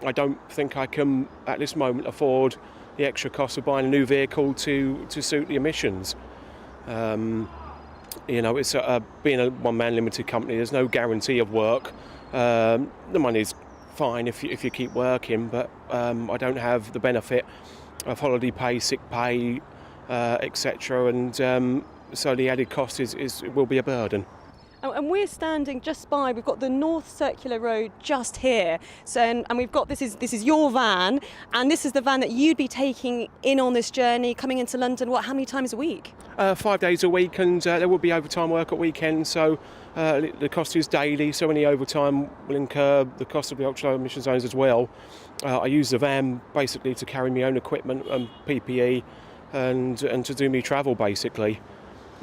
I don't think I can, at this moment, afford the extra cost of buying a new vehicle to suit the emissions. It's being a one-man limited company. There's no guarantee of work. The money's fine if you keep working, but I don't have the benefit of holiday pay, sick pay, etc. And so the added cost will be a burden. And we're standing just by, we've got the North Circular Road just here. So, and we've got, this is your van, and this is the van that you'd be taking in on this journey, coming into London, how many times a week? 5 days a week, and there will be overtime work at weekends, so the cost is daily, so any overtime will incur the cost of the ultra-low emission zones as well. I use the van basically to carry my own equipment and PPE and to do me travel basically.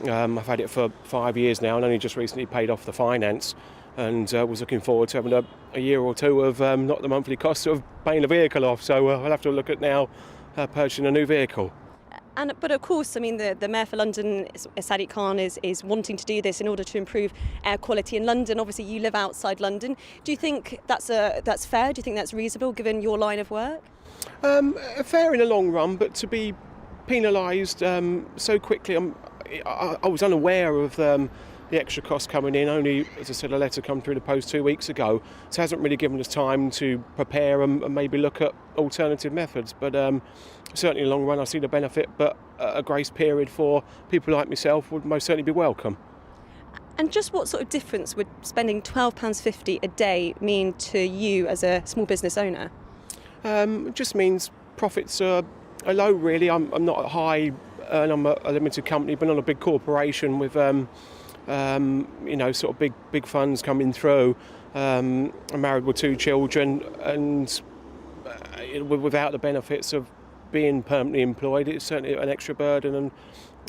I've had it for 5 years now and only just recently paid off the finance, and was looking forward to having a year or two of not the monthly cost of paying the vehicle off, so I'll have to look at now purchasing a new vehicle. But of course, I mean, the Mayor for London, Sadiq Khan, is wanting to do this in order to improve air quality in London. Obviously, you live outside London. Do you think that's fair? Do you think that's reasonable, given your line of work? Fair in the long run, but to be penalised so quickly, I was unaware of the extra cost coming in. Only, as I said, a letter come through the post 2 weeks ago, so it hasn't really given us time to prepare and maybe look at alternative methods. But certainly in the long run I see the benefit, but a grace period for people like myself would most certainly be welcome. And just what sort of difference would spending £12.50 a day mean to you as a small business owner? It just means profits are low really. I'm not a high, and I'm a limited company, but not a big corporation with sort of big funds coming through. I'm married with 2 children, and without the benefits of being permanently employed, it's certainly an extra burden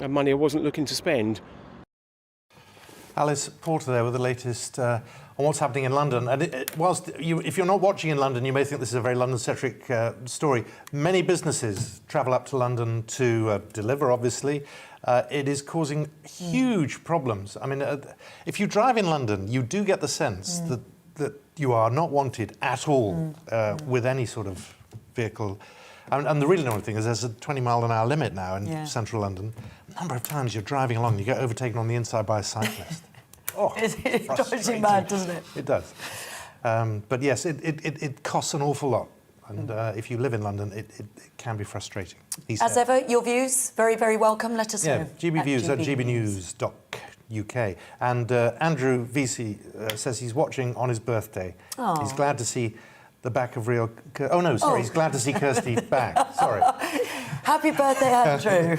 and money I wasn't looking to spend. Alice Porter there with the latest on what's happening in London. And if you're not watching in London, you may think this is a very London-centric story. Many businesses travel up to London to deliver, obviously. It is causing huge problems. I mean, if you drive in London, you do get the sense that you are not wanted at all with any sort of vehicle. And the really annoying thing is there's a 20-mile-an-hour limit now in central London. A number of times you're driving along, you get overtaken on the inside by a cyclist. Oh, it drives you mad, doesn't it? It does. But yes, it costs an awful lot. And if you live in London, it can be frustrating. As ever, your views, very, very welcome. Let us know. GBViews at gbnews.uk. And Andrew VC says he's watching on his birthday. Aww. He's glad to see the back of real... he's glad to see Kirsty back. Sorry. Happy birthday, Andrew.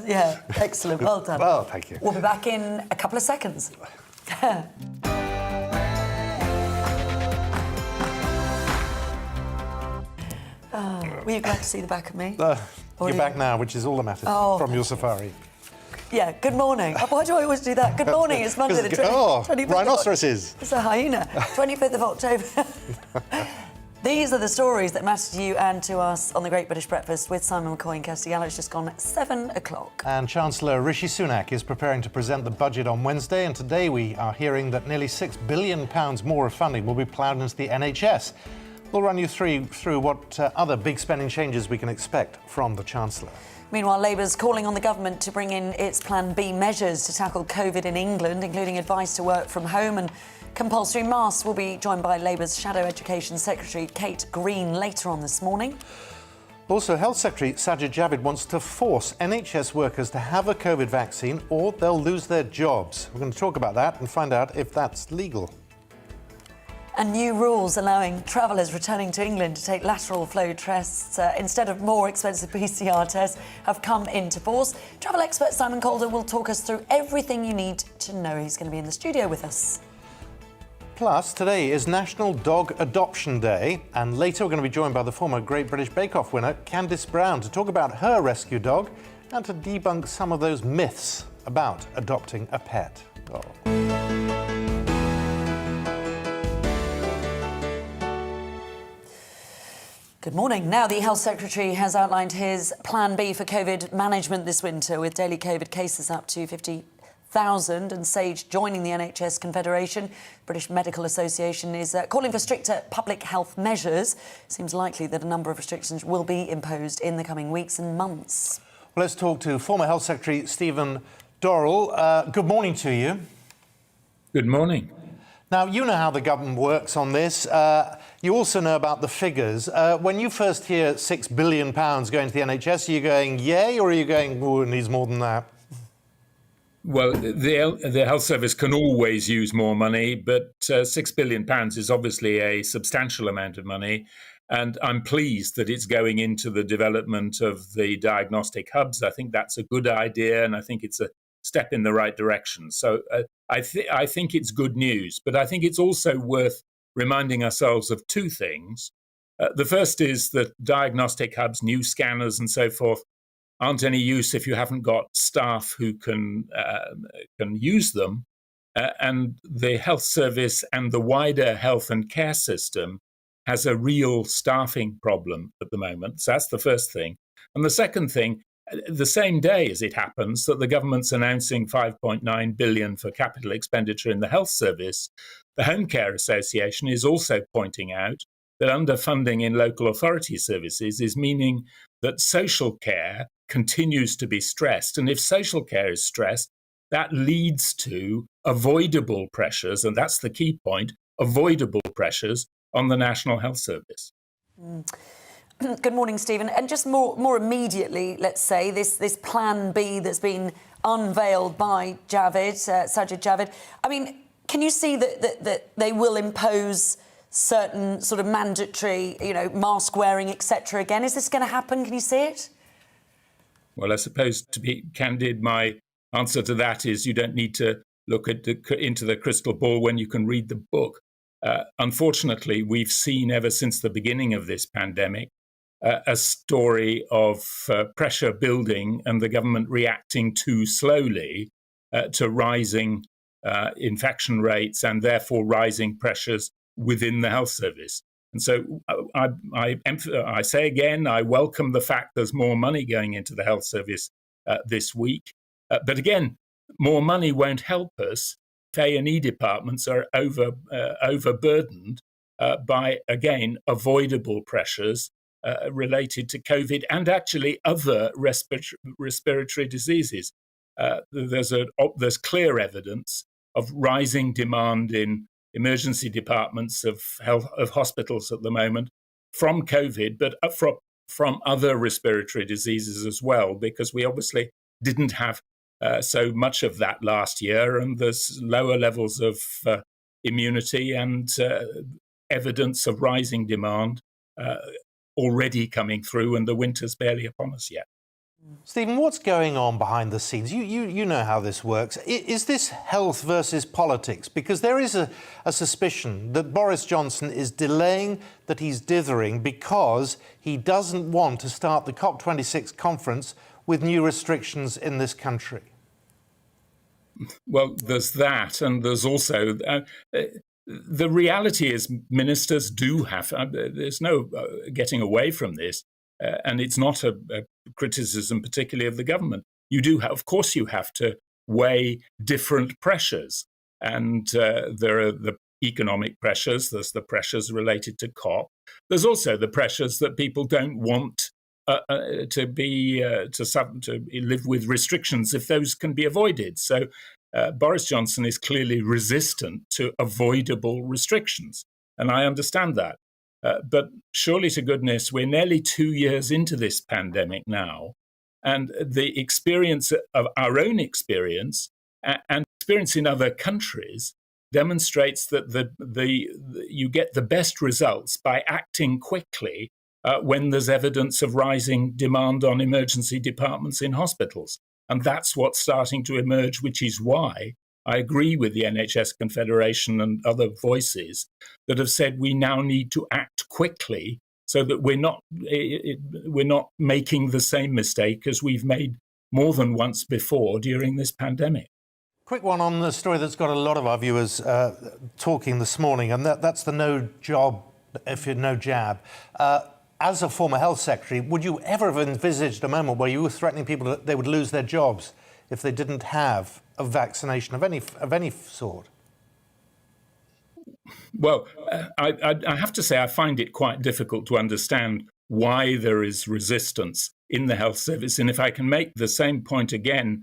Yeah, excellent. Well done. Well, thank you. We'll be back in a couple of seconds. Were you glad to see the back of me? You're back now, which is all that matters from your safari. Yeah, good morning. Why do I always do that? Good morning, it's Monday the 25th. Rhinoceroses. It's a hyena. 25th of October. These are the stories that matter to you and to us on The Great British Breakfast with Simon McCoy and Kirsty Gallo. It's just gone 7 o'clock. And Chancellor Rishi Sunak is preparing to present the budget on Wednesday, and today we are hearing that nearly £6 billion more of funding will be ploughed into the NHS. We'll run you through what other big spending changes we can expect from the Chancellor. Meanwhile, Labour's calling on the government to bring in its Plan B measures to tackle COVID in England, including advice to work from home and compulsory masks. We'll be joined by Labour's Shadow Education Secretary Kate Green later on this morning. Also, Health Secretary Sajid Javid wants to force NHS workers to have a COVID vaccine or they'll lose their jobs. We're going to talk about that and find out if that's legal. And new rules allowing travellers returning to England to take lateral flow tests instead of more expensive PCR tests have come into force. Travel expert Simon Calder will talk us through everything you need to know. He's going to be in the studio with us. Plus, today is National Dog Adoption Day, and later we're going to be joined by the former Great British Bake Off winner, Candice Brown, to talk about her rescue dog and to debunk some of those myths about adopting a pet. Good morning. Now, the Health Secretary has outlined his Plan B for COVID management this winter, with daily COVID cases up to 54 1,000, and Sage joining the NHS Confederation. British Medical Association is calling for stricter public health measures. Seems likely that a number of restrictions will be imposed in the coming weeks and months. Well, let's talk to former Health Secretary Stephen Dorrell. Good morning to you. Good morning. Now, you know how the government works on this. You also know about the figures. When you first hear £6 billion going to the NHS, are you going, yay, or are you going, oh, it needs more than that? Well, the health service can always use more money, but £6 billion is obviously a substantial amount of money. And I'm pleased that it's going into the development of the diagnostic hubs. I think that's a good idea, and I think it's a step in the right direction. So I think it's good news, but I think it's also worth reminding ourselves of two things. The first is that diagnostic hubs, new scanners and so forth, aren't any use if you haven't got staff who can use them. And the health service and the wider health and care system has a real staffing problem at the moment. So that's the first thing. And the second thing, the same day as it happens that the government's announcing 5.9 billion for capital expenditure in the health service, the Home Care Association is also pointing out that underfunding in local authority services is meaning that social care continues to be stressed. And if social care is stressed, that leads to avoidable pressures, and that's the key point, avoidable pressures on the National Health Service. Good morning, Stephen. And just more immediately, let's say, this Plan B that's been unveiled by Sajid Javid. I mean, can you see that they will impose certain sort of mandatory, mask wearing, etc. again? Is this going to happen? Can you see it? Well, I suppose, to be candid, my answer to that is you don't need to look into the crystal ball when you can read the book. Unfortunately, we've seen ever since the beginning of this pandemic a story of pressure building and the government reacting too slowly to rising infection rates and therefore rising pressures within the health service. And so I say again, I welcome the fact there's more money going into the health service this week. But again, more money won't help us if A&E departments are overburdened by, again, avoidable pressures related to COVID and actually other respiratory diseases. There's clear evidence of rising demand in emergency departments of hospitals at the moment from COVID, but from other respiratory diseases as well, because we obviously didn't have so much of that last year, and there's lower levels of immunity and evidence of rising demand already coming through, and the winter's barely upon us yet. Stephen, what's going on behind the scenes? You know how this works. Is this health versus politics? Because there is a suspicion that Boris Johnson is delaying, that he's dithering, because he doesn't want to start the COP26 conference with new restrictions in this country. Well, there's that, and there's also the reality is ministers do have, there's no getting away from this, and it's not a criticism particularly of the government. You do have, of course, you have to weigh different pressures, and there are the economic pressures, there's the pressures related to COP, there's also the pressures that people don't want to live with restrictions if those can be avoided. So Boris Johnson is clearly resistant to avoidable restrictions, and I understand that. But surely to goodness, we're nearly 2 years into this pandemic now, and the experience of our own experience and experience in other countries demonstrates that you get the best results by acting quickly when there's evidence of rising demand on emergency departments in hospitals. And that's what's starting to emerge, which is why I agree with the NHS Confederation and other voices that have said we now need to act quickly so that we're not making the same mistake as we've made more than once before during this pandemic. Quick one on the story that's got a lot of our viewers talking this morning, and that's the no job if you're no jab. As a former health secretary, would you ever have envisaged a moment where you were threatening people that they would lose their jobs if they didn't have a vaccination of any sort? Well, I have to say I find it quite difficult to understand why there is resistance in the health service. And if I can make the same point again,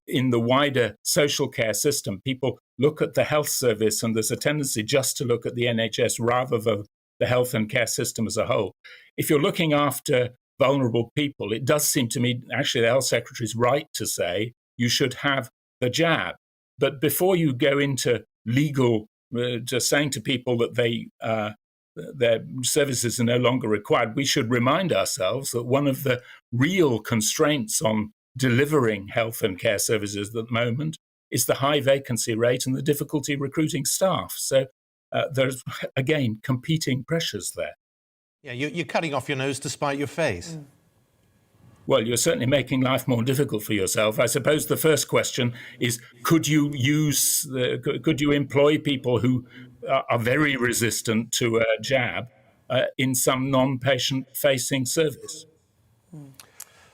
in the wider social care system, people look at the health service and there's a tendency just to look at the NHS rather than the health and care system as a whole. If you're looking after vulnerable people, it does seem to me, actually, the health secretary is right to say you should have the jab. But before you go into legal, just saying to people that their services are no longer required, we should remind ourselves that one of the real constraints on delivering health and care services at the moment is the high vacancy rate and the difficulty recruiting staff. So there's, again, competing pressures there. Yeah, you're cutting off your nose to spite your face. Well, you're certainly making life more difficult for yourself. I suppose the first question is, could you employ people who are very resistant to a jab in some non-patient facing service?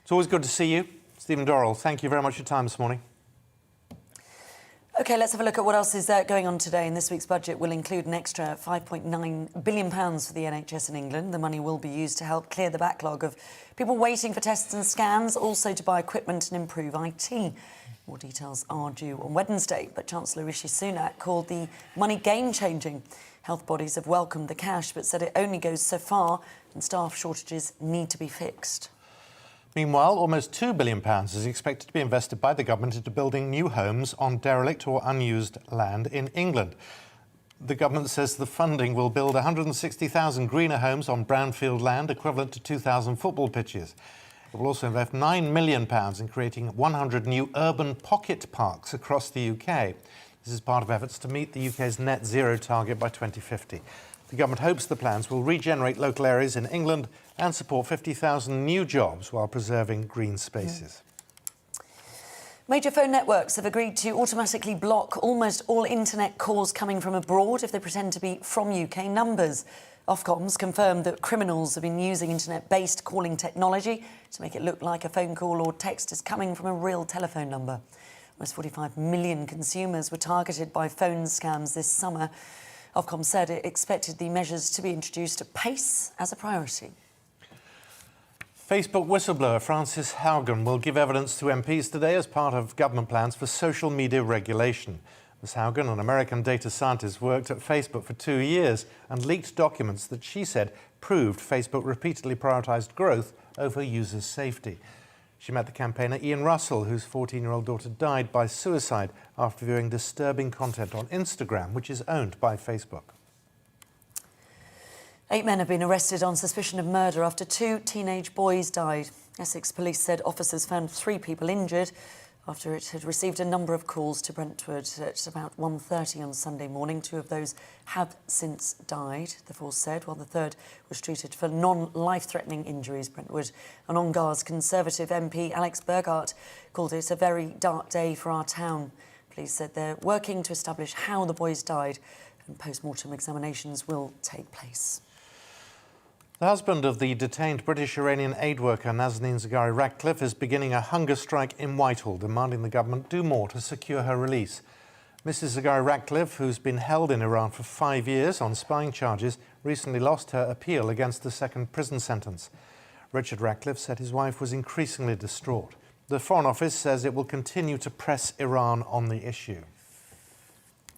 It's always good to see you. Stephen Dorrell, thank you very much for your time this morning. OK, let's have a look at what else is going on today. And this week's budget will include an extra £5.9 billion for the NHS in England. The money will be used to help clear the backlog of people waiting for tests and scans, also to buy equipment and improve IT. More details are due on Wednesday, but Chancellor Rishi Sunak called the money game-changing. Health bodies have welcomed the cash, but said it only goes so far and staff shortages need to be fixed. Meanwhile, almost £2 billion is expected to be invested by the government into building new homes on derelict or unused land in England. The government says the funding will build 160,000 greener homes on brownfield land, equivalent to 2,000 football pitches. It will also invest £9 million in creating 100 new urban pocket parks across the UK. This is part of efforts to meet the UK's net zero target by 2050. The government hopes the plans will regenerate local areas in England and support 50,000 new jobs while preserving green spaces. Major phone networks have agreed to automatically block almost all internet calls coming from abroad if they pretend to be from UK numbers. Ofcom's confirmed that criminals have been using internet-based calling technology to make it look like a phone call or text is coming from a real telephone number. Almost 45 million consumers were targeted by phone scams this summer. Ofcom said it expected the measures to be introduced at pace as a priority. Facebook whistleblower Frances Haugen will give evidence to MPs today as part of government plans for social media regulation. Ms Haugen, an American data scientist, worked at Facebook for 2 years and leaked documents that she said proved Facebook repeatedly prioritised growth over users' safety. She met the campaigner Ian Russell, whose 14-year-old daughter died by suicide after viewing disturbing content on Instagram, which is owned by Facebook. 8 men have been arrested on suspicion of murder after 2 teenage boys died. Essex police said officers found 3 people injured after it had received a number of calls to Brentwood at about 1:30 on Sunday morning. 2 of those have since died, the force said, while the third was treated for non-life-threatening injuries. Brentwood and On-Guard's Conservative MP Alex Burghardt called it a very dark day for our town. Police said they're working to establish how the boys died and post-mortem examinations will take place. The husband of the detained British-Iranian aid worker Nazanin Zaghari-Ratcliffe is beginning a hunger strike in Whitehall, demanding the government do more to secure her release. Mrs Zaghari-Ratcliffe, who's been held in Iran for 5 years on spying charges, recently lost her appeal against the second prison sentence. Richard Ratcliffe said his wife was increasingly distraught. The Foreign Office says it will continue to press Iran on the issue.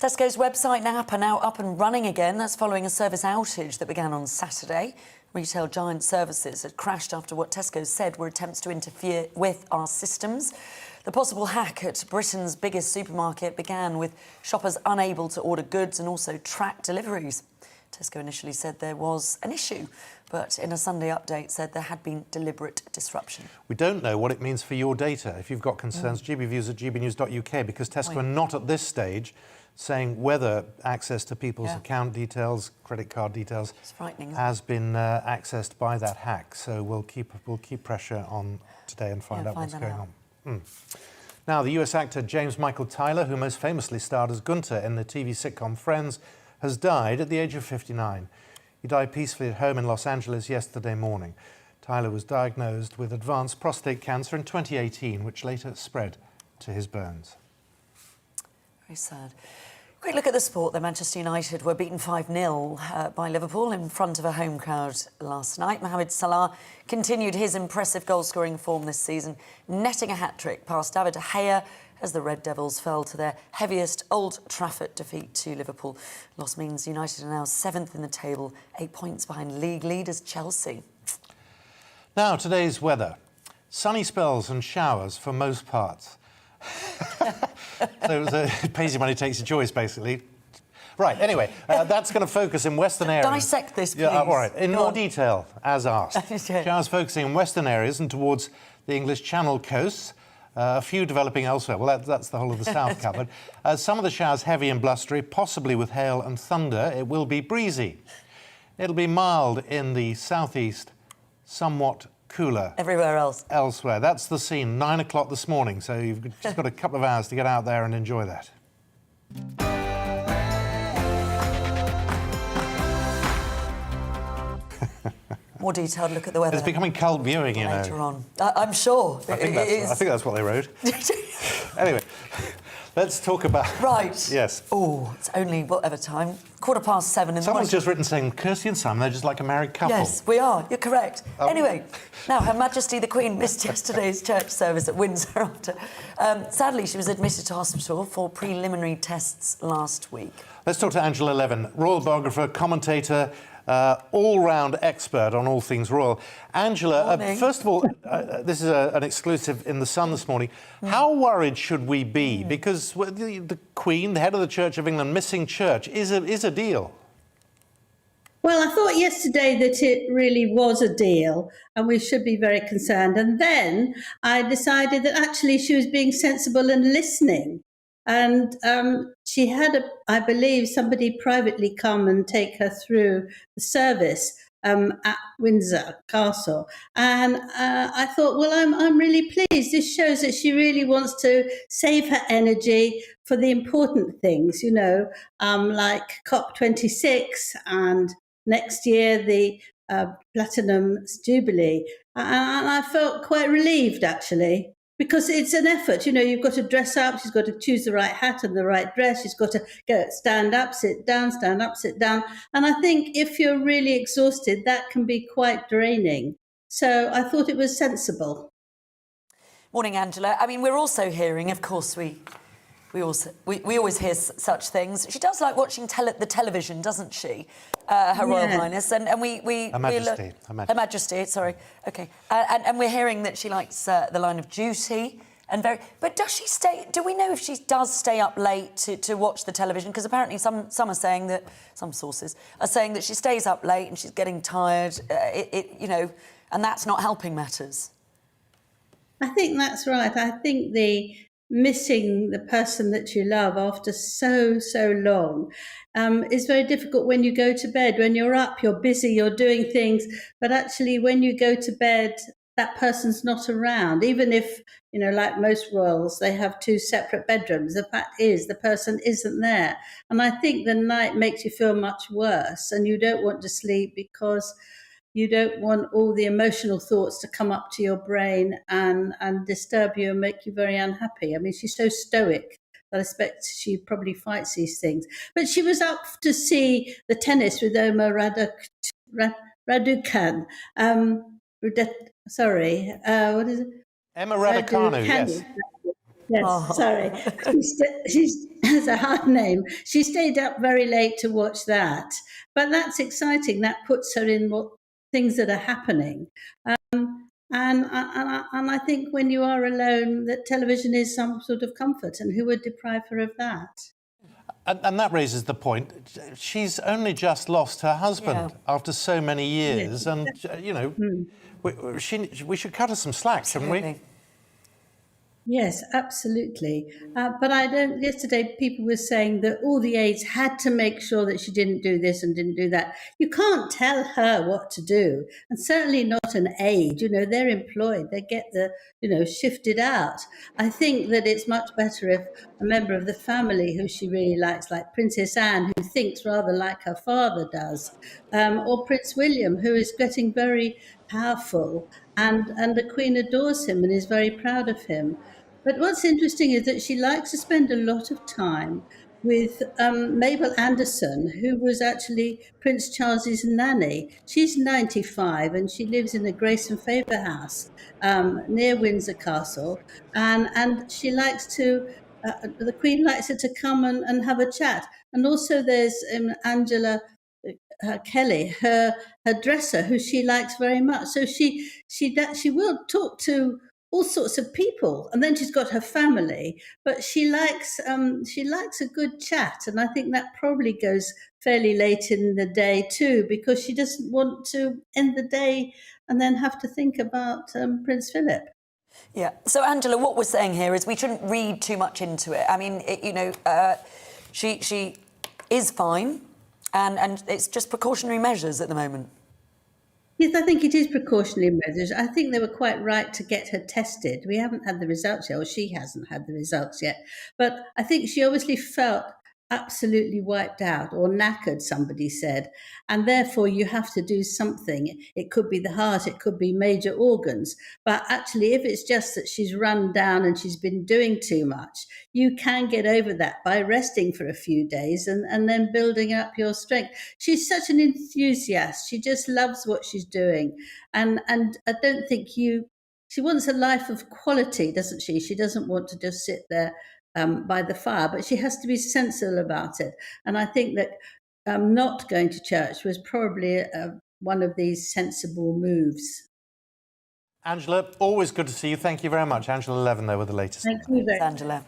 Tesco's website and app are now up and running again. That's following a service outage that began on Saturday. Retail giant services had crashed after what Tesco said were attempts to interfere with our systems. The possible hack at Britain's biggest supermarket began with shoppers unable to order goods and also track deliveries. Tesco initially said there was an issue, but in a Sunday update said there had been deliberate disruption. We don't know what it means for your data. If you've got concerns, gbviews@gbnews.uk, because Tesco are not at this stage saying whether access to people's account details, credit card details, has been accessed by that hack. So we'll keep pressure on today and find out what's going on. Now, the US actor James Michael Tyler, who most famously starred as Gunter in the TV sitcom Friends, has died at the age of 59. He died peacefully at home in Los Angeles yesterday morning. Tyler was diagnosed with advanced prostate cancer in 2018, which later spread to his burns. Very sad. Quick look at the sport. The Manchester United were beaten 5-0 by Liverpool in front of a home crowd last night. Mohamed Salah continued his impressive goal-scoring form this season, netting a hat-trick past David De Gea as the Red Devils fell to their heaviest Old Trafford defeat to Liverpool. Loss means United are now 7th in the table, 8 points behind league leaders Chelsea. Now, today's weather. Sunny spells and showers for most parts. So it pays your money, takes your choice, basically. Right, anyway, that's going to focus in western areas. Dissect this, please. Yeah, all right, in more detail, as asked. Okay. Showers focusing in western areas and towards the English Channel coasts. A few developing elsewhere. Well, that's the whole of the south covered. Some of the showers heavy and blustery, possibly with hail and thunder. It will be breezy. It'll be mild in the southeast, somewhat cooler Everywhere else. elsewhere. That's the scene, 9 o'clock this morning, so you've just got a couple of hours to get out there and enjoy that. More detailed look at the weather. It's becoming cult viewing, you later know. on. I'm sure. I think that's what they wrote. Anyway, let's talk about... Right. Yes. Oh, it's only whatever time. 7:15 in the Someone's morning. just written saying, Kirsty and Simon, they're just like a married couple. Yes, we are. You're correct. Anyway, now Her Majesty the Queen missed yesterday's church service at Windsor after... sadly, she was admitted to hospital for preliminary tests last week. Let's talk to Angela Levin, royal biographer, commentator, all-round expert on all things royal. Angela, first of all, this is an exclusive in The Sun this morning. How worried should we be? Because the Queen, the head of the Church of England, missing church is a deal. Well, I thought yesterday that it really was a deal and we should be very concerned. And then I decided that actually she was being sensible and listening. And she had, I believe, somebody privately come and take her through the service at Windsor Castle. And I thought, well, I'm really pleased. This shows that she really wants to save her energy for the important things, you know, like COP26 and next year the Platinum Jubilee. And I felt quite relieved, actually. Because it's an effort, you know, you've got to dress up, she's got to choose the right hat and the right dress, she's got to go stand up, sit down, stand up, sit down. And I think if you're really exhausted, that can be quite draining. So I thought it was sensible. Morning, Angela. I mean, we're also hearing, of course, we always hear such things. She does like watching the television, doesn't she? Her Royal Highness, and Her Majesty. Her Majesty. Sorry. Okay. And we're hearing that she likes the Line of Duty and But does she stay? Do we know if she does stay up late to watch the television? Because apparently some are saying that some sources are saying that she stays up late and she's getting tired. You know, and that's not helping matters. I think that's right. I think the missing the person that you love after so long is very difficult when you go to bed. When you're up, you're busy, you're doing things, but actually when you go to bed, that person's not around. Even if, you know, like most royals, they have 2 separate bedrooms. The fact is the person isn't there. And I think the night makes you feel much worse and you don't want to sleep because you don't want all the emotional thoughts to come up to your brain and disturb you and make you very unhappy. I mean, she's so stoic that I expect she probably fights these things. But she was up to see the tennis with Omar Raducan. What is it? Emma Raducanu, yes. Yes, sorry. She's has a hard name. She stayed up very late to watch that. But that's exciting. That puts her in things that are happening. And I think when you are alone, that television is some sort of comfort, and who would deprive her of that? And that raises the point. She's only just lost her husband after so many years, and, you know, we should cut her some slack, shouldn't we? Yes, absolutely. But yesterday people were saying that all the aides had to make sure that she didn't do this and didn't do that. You can't tell her what to do, and certainly not an aide. You know, they're employed. They get shifted out. I think that it's much better if a member of the family who she really likes, like Princess Anne, who thinks rather like her father does, or Prince William, who is getting very powerful, and the Queen adores him and is very proud of him. But what's interesting is that she likes to spend a lot of time with Mabel Anderson, who was actually Prince Charles's nanny. She's 95 and she lives in the Grace and Favour house near Windsor Castle. And she likes to, the Queen likes her to come and have a chat. And also there's Angela Kelly, her dresser, who she likes very much. So she will talk to all sorts of people, and then she's got her family. But she likes a good chat, and I think that probably goes fairly late in the day too, because she doesn't want to end the day and then have to think about Prince Philip. Yeah. So, Angela, what we're saying here is we shouldn't read too much into it. I mean, she is fine, and it's just precautionary measures at the moment. Yes, I think it is precautionary measures. I think they were quite right to get her tested. We haven't had the results yet, or she hasn't had the results yet. But I think she obviously felt absolutely wiped out or knackered, somebody said. And therefore, you have to do something. It could be the heart, it could be major organs. But actually, if it's just that she's run down and she's been doing too much, you can get over that by resting for a few days and then building up your strength. She's such an enthusiast. She just loves what she's doing. And I don't think she wants a life of quality, doesn't she? She doesn't want to just sit there by the fire, but she has to be sensible about it. And I think that not going to church was probably one of these sensible moves. Angela, always good to see you. Thank you very much. Angela 11 there with the latest. Thank you very much. Angela.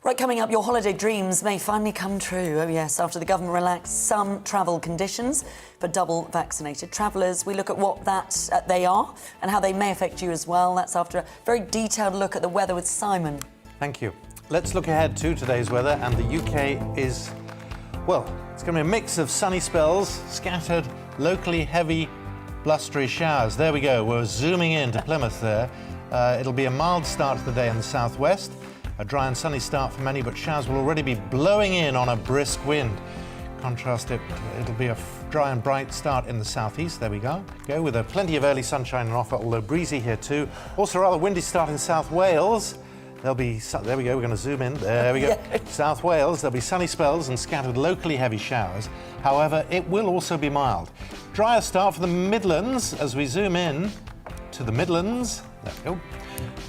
Right, coming up, your holiday dreams may finally come true. Oh yes, after the government relaxed some travel conditions for double vaccinated travellers. We look at what they are and how they may affect you as well. That's after a very detailed look at the weather with Simon. Thank you. Let's look ahead to today's weather, and the UK is, well, it's going to be a mix of sunny spells, scattered, locally heavy, blustery showers. There we go, we're zooming in to Plymouth there. It'll be a mild start to the day in the southwest, a dry and sunny start for many, but showers will already be blowing in on a brisk wind. Contrast it, it'll be a dry and bright start in the southeast. There we go, with plenty of early sunshine on offer, although breezy here too. Also a rather windy start in South Wales. There we go, we're going to zoom in. There we go. South Wales, there'll be sunny spells and scattered locally heavy showers. However, it will also be mild. Drier start for the Midlands as we zoom in to the Midlands. There we go.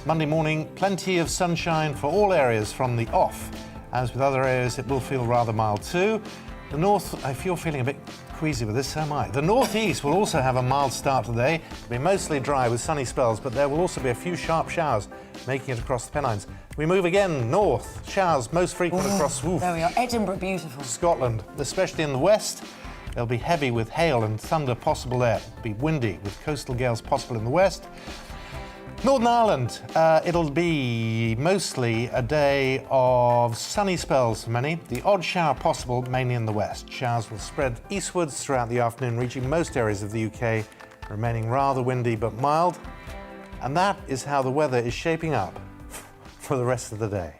Monday morning, plenty of sunshine for all areas from the off. As with other areas, it will feel rather mild too. The north, if you're feeling a bit queasy with this, so am I. The northeast will also have a mild start today. It'll be mostly dry with sunny spells, but there will also be a few sharp showers making it across the Pennines. We move again north, showers most frequent across There we are, Edinburgh, beautiful. Scotland, especially in the west. They'll be heavy with hail and thunder possible there. It'll be windy with coastal gales possible in the west. Northern Ireland, it'll be mostly a day of sunny spells for many. The odd shower possible mainly in the west. Showers will spread eastwards throughout the afternoon, reaching most areas of the UK, remaining rather windy but mild. And that is how the weather is shaping up for the rest of the day.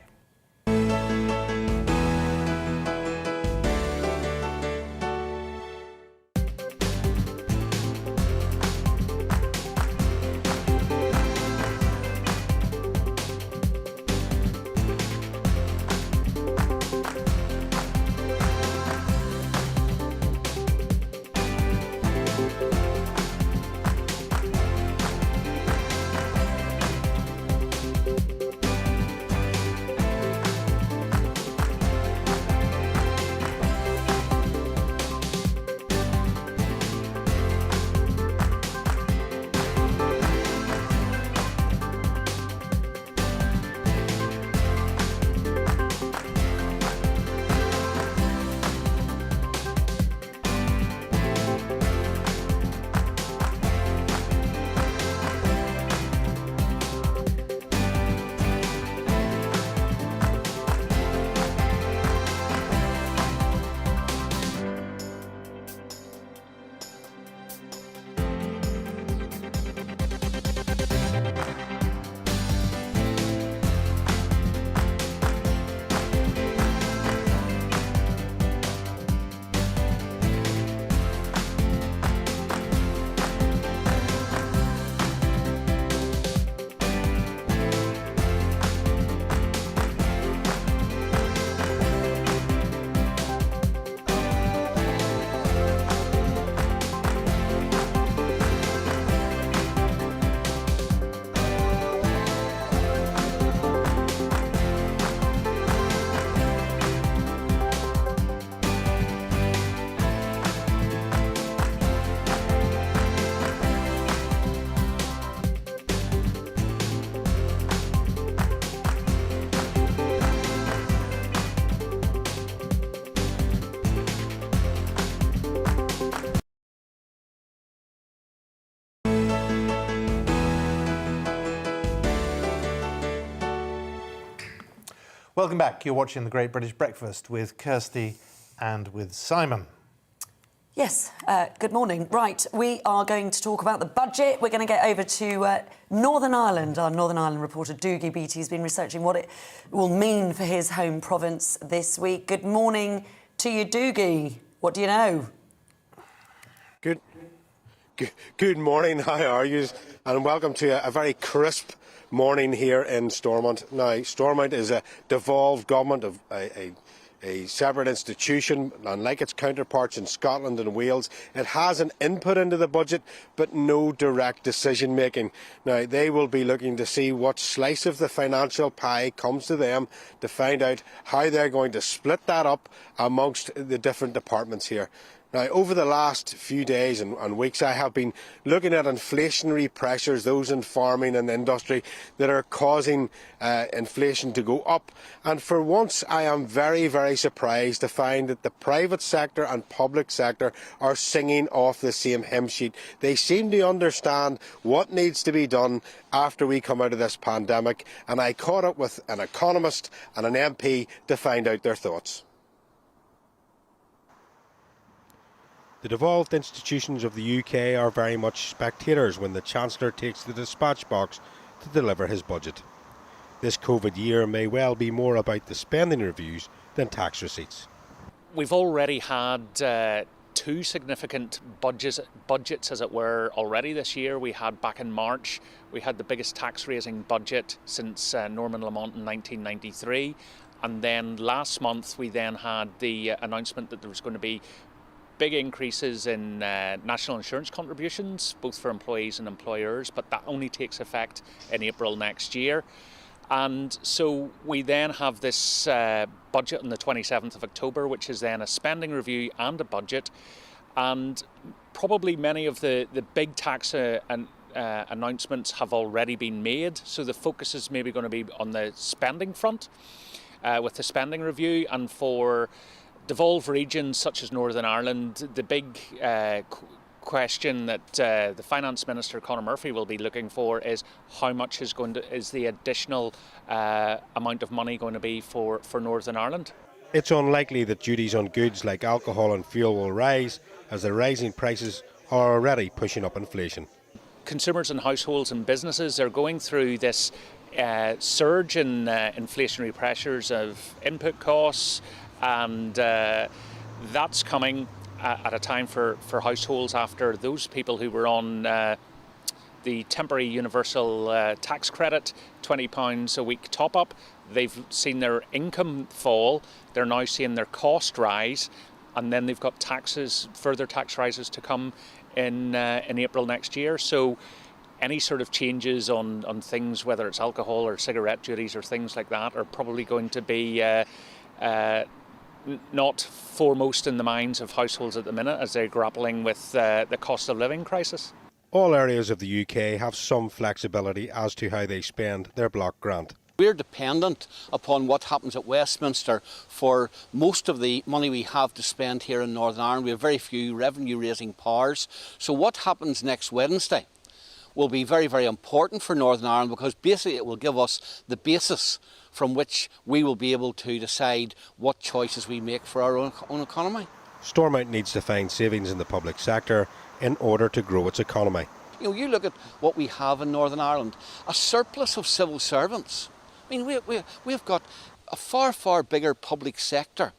Welcome back. You're watching The Great British Breakfast with Kirsty and with Simon. Yes, good morning. Right, we are going to talk about the budget. We're going to get over to Northern Ireland. Our Northern Ireland reporter, Doogie Beattie, has been researching what it will mean for his home province this week. Good morning to you, Doogie. What do you know? Good morning, how are you? And welcome to a very crisp morning here in Stormont. Now, Stormont is a devolved government of a separate institution, unlike its counterparts in Scotland and Wales. It has an input into the budget, but no direct decision making. Now, they will be looking to see what slice of the financial pie comes to them to find out how they're going to split that up amongst the different departments here. Now, over the last few days and weeks, I have been looking at inflationary pressures, those in farming and industry, that are causing inflation to go up. And for once, I am very, very surprised to find that the private sector and public sector are singing off the same hymn sheet. They seem to understand what needs to be done after we come out of this pandemic. And I caught up with an economist and an MP to find out their thoughts. The devolved institutions of the UK are very much spectators when the Chancellor takes the dispatch box to deliver his budget. This COVID year may well be more about the spending reviews than tax receipts. We've already had two significant budgets, as it were, already this year. We had back in March, we had the biggest tax-raising budget since Norman Lamont in 1993. And then last month, we then had the announcement that there was going to be big increases in national insurance contributions, both for employees and employers, but that only takes effect in April next year. And so we then have this budget on the 27th of October, which is then a spending review and a budget. And probably many of the big tax announcements have already been made. So the focus is maybe going to be on the spending front with the spending review. And for devolved regions such as Northern Ireland, the big question that the Finance Minister Conor Murphy will be looking for is how much is the additional amount of money going to be for Northern Ireland. It's unlikely that duties on goods like alcohol and fuel will rise, as the rising prices are already pushing up inflation. Consumers and households and businesses are going through this surge in inflationary pressures of input costs, and that's coming at a time for households after those people who were on the temporary universal tax credit, £20 a week top up. They've seen their income fall, they're now seeing their cost rise, and then they've got further tax rises to come in April next year. So any sort of changes on things, whether it's alcohol or cigarette duties or things like that, are probably going to be not foremost in the minds of households at the minute as they're grappling with the cost of living crisis. All areas of the UK have some flexibility as to how they spend their block grant. We're dependent upon what happens at Westminster for most of the money we have to spend here in Northern Ireland. We have very few revenue-raising powers. So what happens next Wednesday will be very, very important for Northern Ireland, because basically it will give us the basis from which we will be able to decide what choices we make for our own economy. Stormont needs to find savings in the public sector in order to grow its economy. You know, you look at what we have in Northern Ireland, a surplus of civil servants. I mean, we've got a far, far bigger public sector.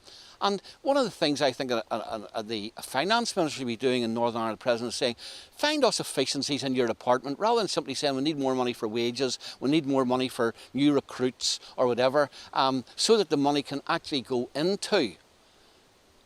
And one of the things I think the Finance Minister will be doing in Northern Ireland, the President is saying, find us efficiencies in your department, rather than simply saying we need more money for wages, we need more money for new recruits or whatever, so that the money can actually go into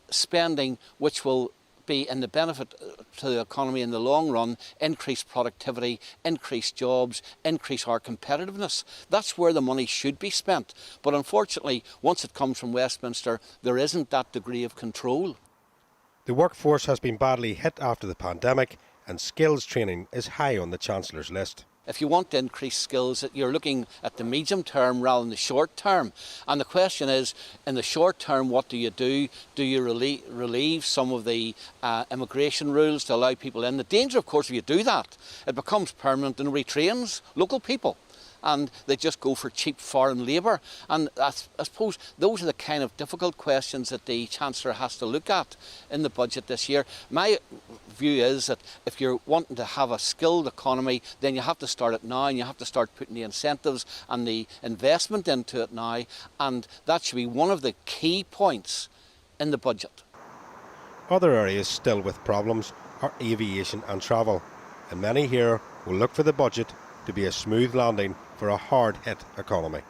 spending which will be in the benefit to the economy in the long run, increase productivity, increase jobs, increase our competitiveness. That's where the money should be spent. But unfortunately, once it comes from Westminster, there isn't that degree of control. The workforce has been badly hit after the pandemic, and skills training is high on the Chancellor's list. If you want to increase skills, you're looking at the medium term rather than the short term. And the question is, in the short term, what do you do? Do you relieve some of the immigration rules to allow people in? The danger, of course, if you do that, it becomes permanent and retrains local people. and they just go for cheap foreign labour. And I suppose those are the kind of difficult questions that the Chancellor has to look at in the budget this year. My view is that if you're wanting to have a skilled economy, then you have to start it now, and you have to start putting the incentives and the investment into it now, and that should be one of the key points in the budget. Other areas still with problems are aviation and travel, and many here will look for the budget to be a smooth landing for a hard-hit economy.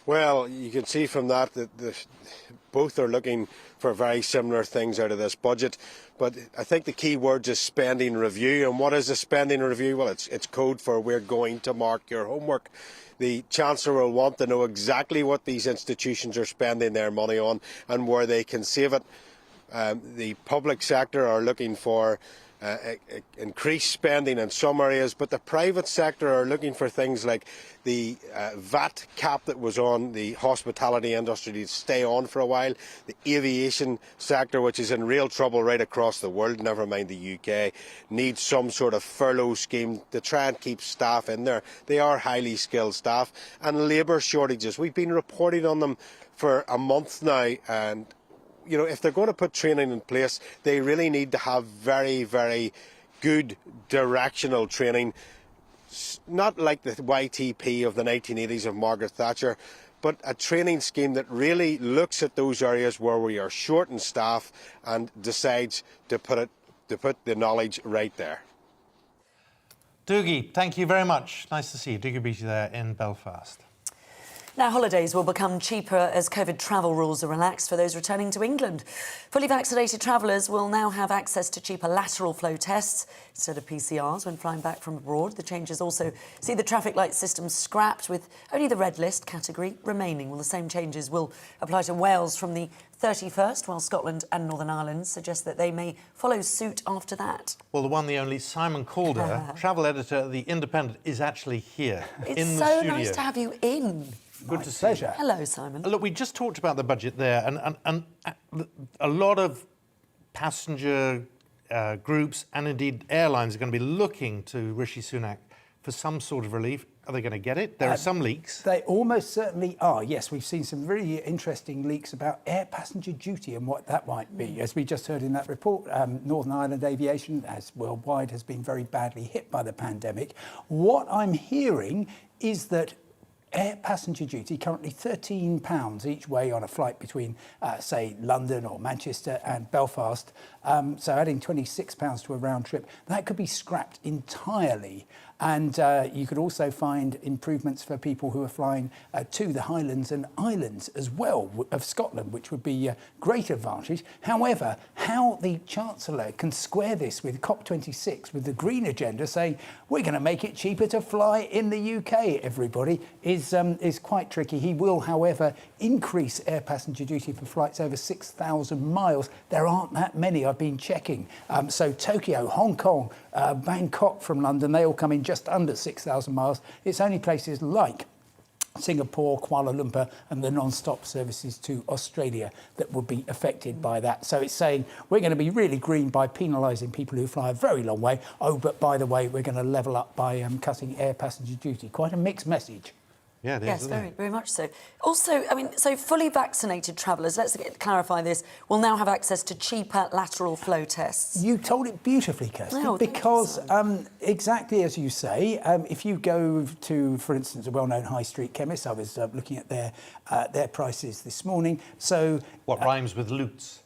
Well, you can see from that both are looking for very similar things out of this budget. But I think the key word is spending review. And what is a spending review? Well, it's code for we're going to mark your homework. The Chancellor will want to know exactly what these institutions are spending their money on and where they can save it. The public sector are looking for increased spending in some areas, but the private sector are looking for things like the VAT cap that was on the hospitality industry to stay on for a while, the aviation sector, which is in real trouble right across the world, never mind the UK, needs some sort of furlough scheme to try and keep staff in there. They are highly skilled staff, and labour shortages. We've been reporting on them for a month now, and you know, if they're going to put training in place, they really need to have very, very good directional training, not like the YTP of the 1980s of Margaret Thatcher, but a training scheme that really looks at those areas where we are short in staff and decides to put the knowledge right there. Dougie, thank you very much. Nice to see you. Dougie Beattie there in Belfast. Now, holidays will become cheaper as COVID travel rules are relaxed for those returning to England. Fully vaccinated travellers will now have access to cheaper lateral flow tests instead of PCRs when flying back from abroad. The changes also see the traffic light system scrapped, with only the red list category remaining. Well, the same changes will apply to Wales from the 31st, while Scotland and Northern Ireland suggest that they may follow suit after that. Well, the one, the only, Simon Calder, travel editor at The Independent, is actually here in the studio. It's so nice to have you in. Good to see you. Hello, Simon. Look, we just talked about the budget there, and a lot of passenger groups and indeed airlines are going to be looking to Rishi Sunak for some sort of relief. Are they going to get it? There are some leaks. They almost certainly are, yes. We've seen some really interesting leaks about air passenger duty and what that might be. As we just heard in that report, Northern Ireland aviation, as worldwide, has been very badly hit by the pandemic. What I'm hearing is that air passenger duty, currently £13 each way on a flight between, say, London or Manchester and Belfast, so adding £26 to a round trip, that could be scrapped entirely. And you could also find improvements for people who are flying to the Highlands and Islands as well of Scotland, which would be a great advantage. However, how the Chancellor can square this with COP26, with the Green Agenda, saying we're going to make it cheaper to fly in the UK, everybody, is quite tricky. He will, however, increase air passenger duty for flights over 6,000 miles. There aren't that many, I've been checking. So Tokyo, Hong Kong, Bangkok from London, they all come in just under 6,000 miles. It's only places like Singapore, Kuala Lumpur and the non-stop services to Australia that would be affected by that. So it's saying we're going to be really green by penalising people who fly a very long way. Oh, but by the way, we're going to level up by cutting air passenger duty. Quite a mixed message. Yeah, it is, yes, very much so. Also, I mean, so fully vaccinated travellers, let's clarify this, will now have access to cheaper lateral flow tests. You told it beautifully, Kirsty, because exactly as you say, if you go to, for instance, a well-known high street chemist, I was looking at their prices this morning. So what rhymes with Lutz?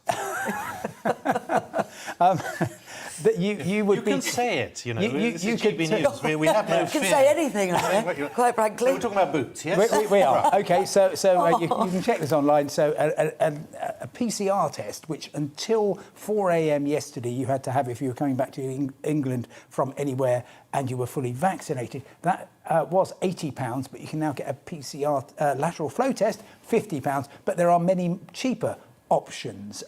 That you would can say it, you know. This is GBNews. We have no fear. You can say anything, quite frankly. So we're talking about boots, yes? We are. OK, so you can check this online. So a PCR test, which until 4 a.m. yesterday you had to have if you were coming back to England from anywhere and you were fully vaccinated, that was £80, but you can now get a PCR lateral flow test, £50. But there are many cheaper options.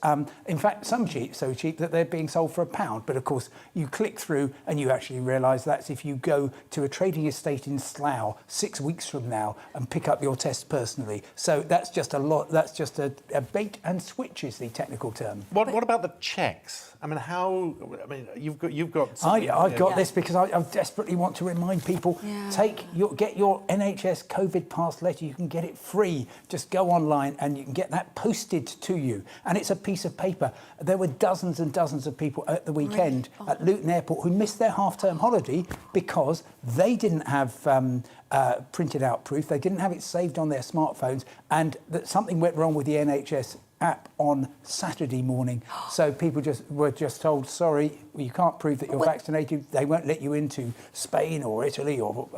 In fact, some so cheap that they're being sold for £1. But of course, you click through and you actually realise that's if you go to a trading estate in Slough 6 weeks from now and pick up your test personally. So that's just a lot. That's just a bait and switch is the technical term. What about the checks? I mean, how? I mean, you've got. I've got this because I desperately want to remind people: get your NHS COVID pass letter. You can get it free. Just go online and you can get that posted to you. And it's a piece of paper. There were dozens and dozens of people at the weekend at Luton Airport who missed their half-term holiday because they didn't have printed out proof. They didn't have it saved on their smartphones, and that something went wrong with the NHS app on Saturday morning. So people were just told, sorry, you can't prove that you're vaccinated. They won't let you into Spain or Italy or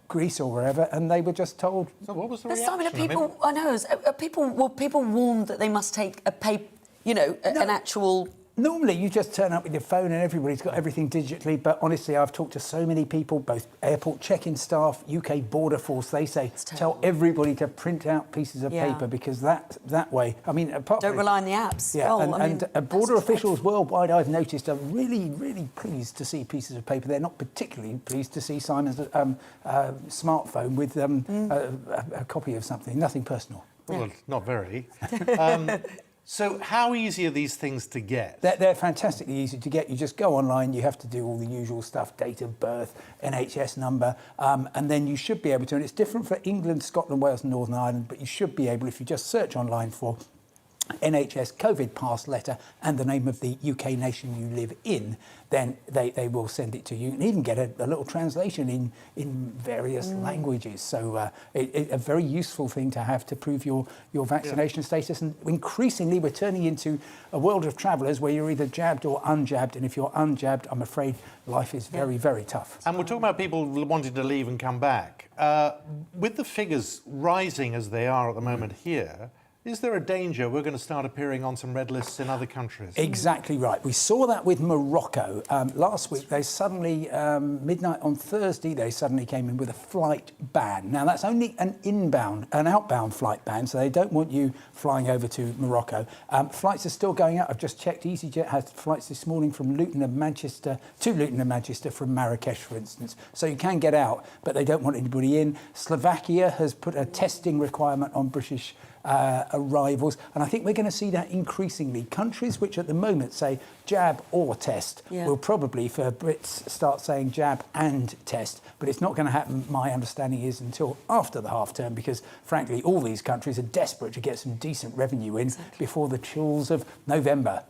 Greece or wherever. And they were just told. So what was the reaction? Simon, people warned that they must take a an actual. Normally, you just turn up with your phone and everybody's got everything digitally. But honestly, I've talked to so many people, both airport check-in staff, UK Border Force. They say, tell everybody to print out pieces of paper because that way, I mean, apart don't rely on the apps. Yeah, border officials worldwide, I've noticed, are really, really pleased to see pieces of paper. They're not particularly pleased to see Simon's smartphone with a copy of something. Nothing personal. Well, not very. So how easy are these things to get? They're fantastically easy to get. You just go online, you have to do all the usual stuff, date of birth, NHS number, and then you should be able to, and it's different for England, Scotland, Wales and Northern Ireland, but you should be able, if you just search online for NHS COVID pass letter and the name of the UK nation you live in, then they will send it to you and even get a little translation in various languages. So a very useful thing to have to prove your vaccination status. And increasingly we're turning into a world of travellers where you're either jabbed or unjabbed. And if you're unjabbed, I'm afraid life is very, very tough. And we're talking about people wanting to leave and come back. With the figures rising as they are at the moment here, is there a danger we're going to start appearing on some red lists in other countries? Exactly right. We saw that with Morocco. Last week, they suddenly, midnight on Thursday, they suddenly came in with a flight ban. Now, that's only an outbound flight ban, so they don't want you flying over to Morocco. Flights are still going out. I've just checked. EasyJet has flights this morning from Luton and Manchester, to Luton and Manchester from Marrakesh, for instance. So you can get out, but they don't want anybody in. Slovakia has put a testing requirement on British arrivals, and I think we're going to see that increasingly. Countries which at the moment say jab or test will probably, for Brits, start saying jab and test, but it's not going to happen, my understanding is, until after the half-term, because frankly all these countries are desperate to get some decent revenue in before the chills of November.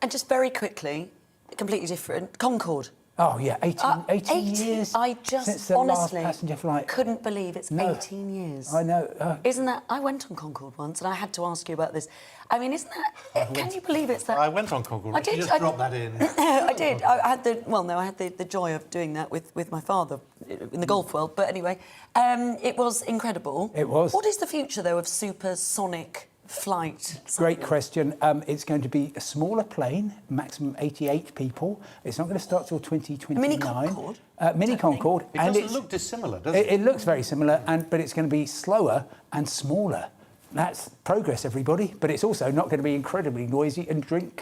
And just very quickly, completely different, Concorde. Oh yeah, 18 years I just since the honestly last passenger flight. Couldn't believe it's 18 years. I know. Isn't that? I went on Concorde once, and I had to ask you about this. I mean, isn't that? Can you believe it's that? I went on Concorde. I did. You just dropped that in. I did. I had the joy of doing that with my father in the golf world. But anyway, it was incredible. It was. What is the future though of supersonic flight? Great question. It's going to be a smaller plane, maximum 88 people. It's not going to start till 2029. Mini Concorde? Mini Concorde. It doesn't look dissimilar, does it? It looks very similar, but it's going to be slower and smaller. That's progress, everybody. But it's also not going to be incredibly noisy and drink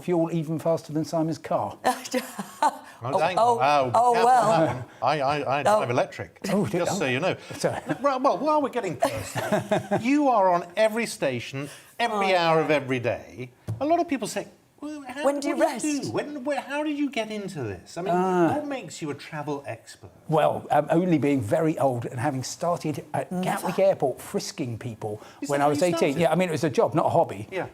fuel even faster than Simon's car. Well. I drive electric, just so you know. Well, while we're getting personal, you are on every station, every hour of every day. A lot of people say, well, when do you rest? How did you get into this? I mean, what makes you a travel expert? Well, only being very old and having started at Gatwick Airport frisking people when I was 18. Started? Yeah, I mean, it was a job, not a hobby. Yeah.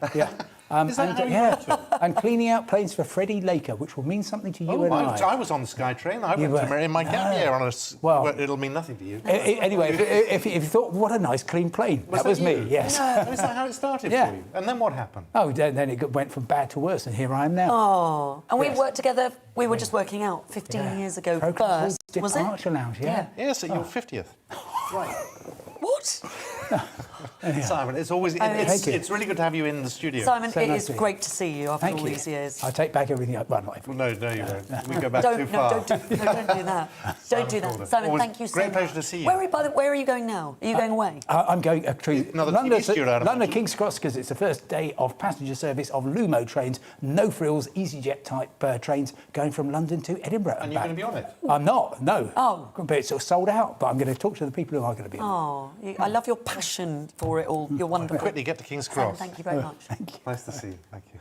Is that how you got to it? And cleaning out planes for Freddie Laker, which will mean something to you and I. I was on the SkyTrain. I went to in my gap year on a... Well, it'll mean nothing to you. Anyway, if you thought, what a nice clean plane. That was me, yes. Is that how it started for you? And then what happened? Oh, then it went from bad to worse, and here I am now. Oh, and we worked together. We were just working out 15 years ago first, was it? Departure Lounge, Yes, at your 50th. Right. What? Simon, it's always it's really good to have you in the studio. Simon, So it nice is great to see you after all these years. I take back everything. Well, not everything. No, you don't. We go back too far. Don't do that. Don't do that. Simon, thank you so much. Great pleasure to see you. Where are you going now? Are you going away? I'm going to London, London King's Cross because it's the first day of passenger service of Lumo trains, no frills, EasyJet type trains going from London to Edinburgh. And you're going to be on it? I'm not, no. Oh. But it's sort of sold out, but I'm going to talk to the people who are going to be on it. I love your passion for it all. You're wonderful. Quickly get to King's Simon, Cross. thank you very much. Nice to see you. Thank you.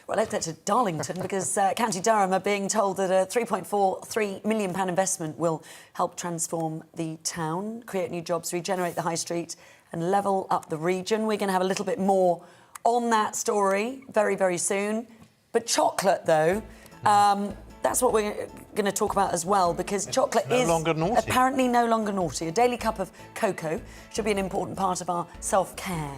Well, let's get to Darlington because County Durham are being told that a £3.43 million investment will help transform the town, create new jobs, regenerate the high street and level up the region. We're going to have a little bit more on that story very, very soon. But chocolate, though, that's what we're going to talk about as well, because chocolate is apparently no longer naughty. A daily cup of cocoa should be an important part of our self-care,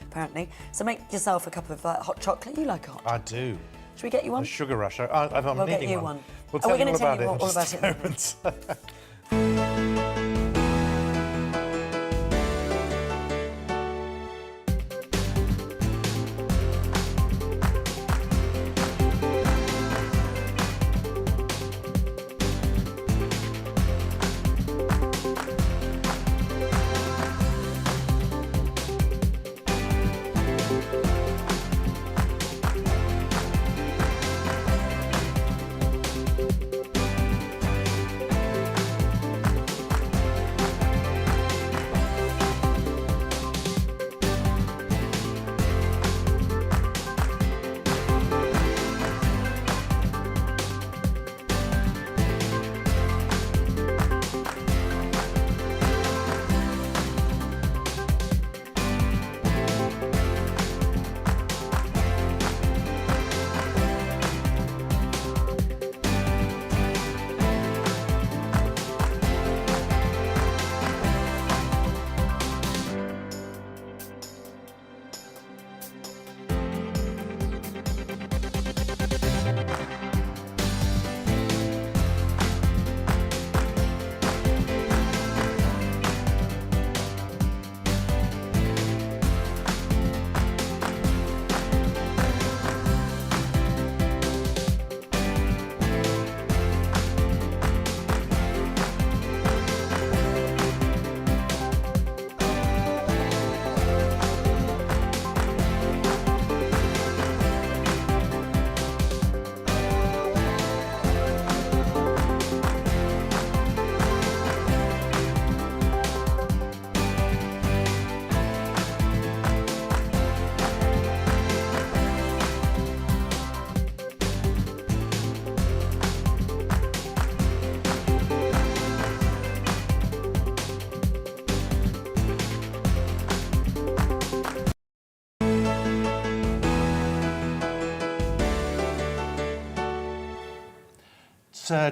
apparently. So make yourself a cup of hot chocolate. You like a hot chocolate? I do. Should we get you one? A sugar rush. I'm we'll needing get you one. We'll tell we're you going to tell you all all about it.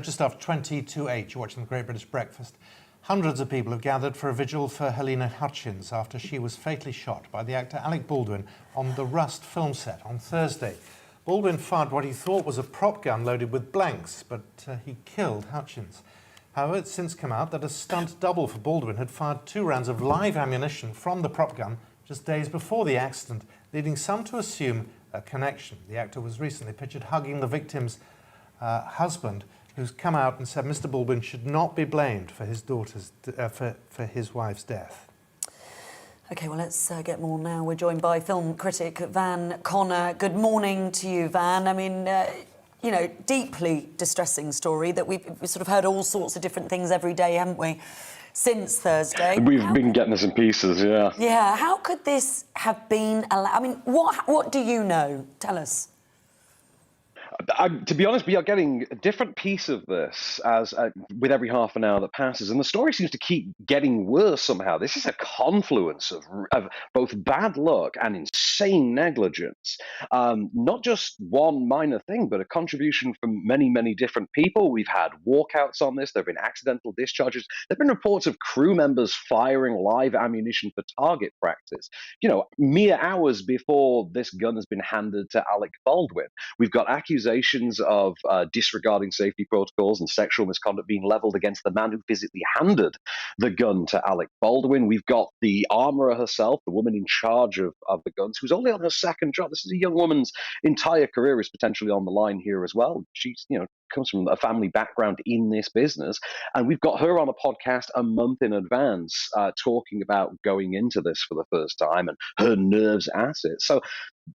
Just after 20 to 8, you're watching the Great British Breakfast. Hundreds of people have gathered for a vigil for Helena Hutchins after she was fatally shot by the actor Alec Baldwin on the Rust film set on Thursday. Baldwin fired what he thought was a prop gun loaded with blanks, but he killed Hutchins. However, it's since come out that a stunt double for Baldwin had fired 2 rounds of live ammunition from the prop gun just days before the accident, leading some to assume a connection. The actor was recently pictured hugging the victim's husband, who's come out and said Mr. Baldwin should not be blamed for his for his wife's death. OK, well, let's get more now. We're joined by film critic Van Connor. Good morning to you, Van. I mean, you know, deeply distressing story that we've sort of heard all sorts of different things every day, haven't we, since Thursday? We've been getting this in pieces, yeah. Yeah, how could this have been allowed? I mean, what do you know? Tell us. To be honest, we are getting a different piece of this as with every half an hour that passes, and the story seems to keep getting worse somehow. This is a confluence of both bad luck and insane negligence. Not just one minor thing, but a contribution from many, many different people. We've had walkouts on this. There have been accidental discharges. There have been reports of crew members firing live ammunition for target practice. You know, mere hours before this gun has been handed to Alec Baldwin, we've got accusations accusations of disregarding safety protocols and sexual misconduct being leveled against the man who physically handed the gun to Alec Baldwin. We've got the armorer herself, the woman in charge of the guns, who's only on her second job. This is a young woman's entire career is potentially on the line here as well. She's, comes from a family background in this business. And we've got her on a podcast a month in advance talking about going into this for the first time and her nerves at it. So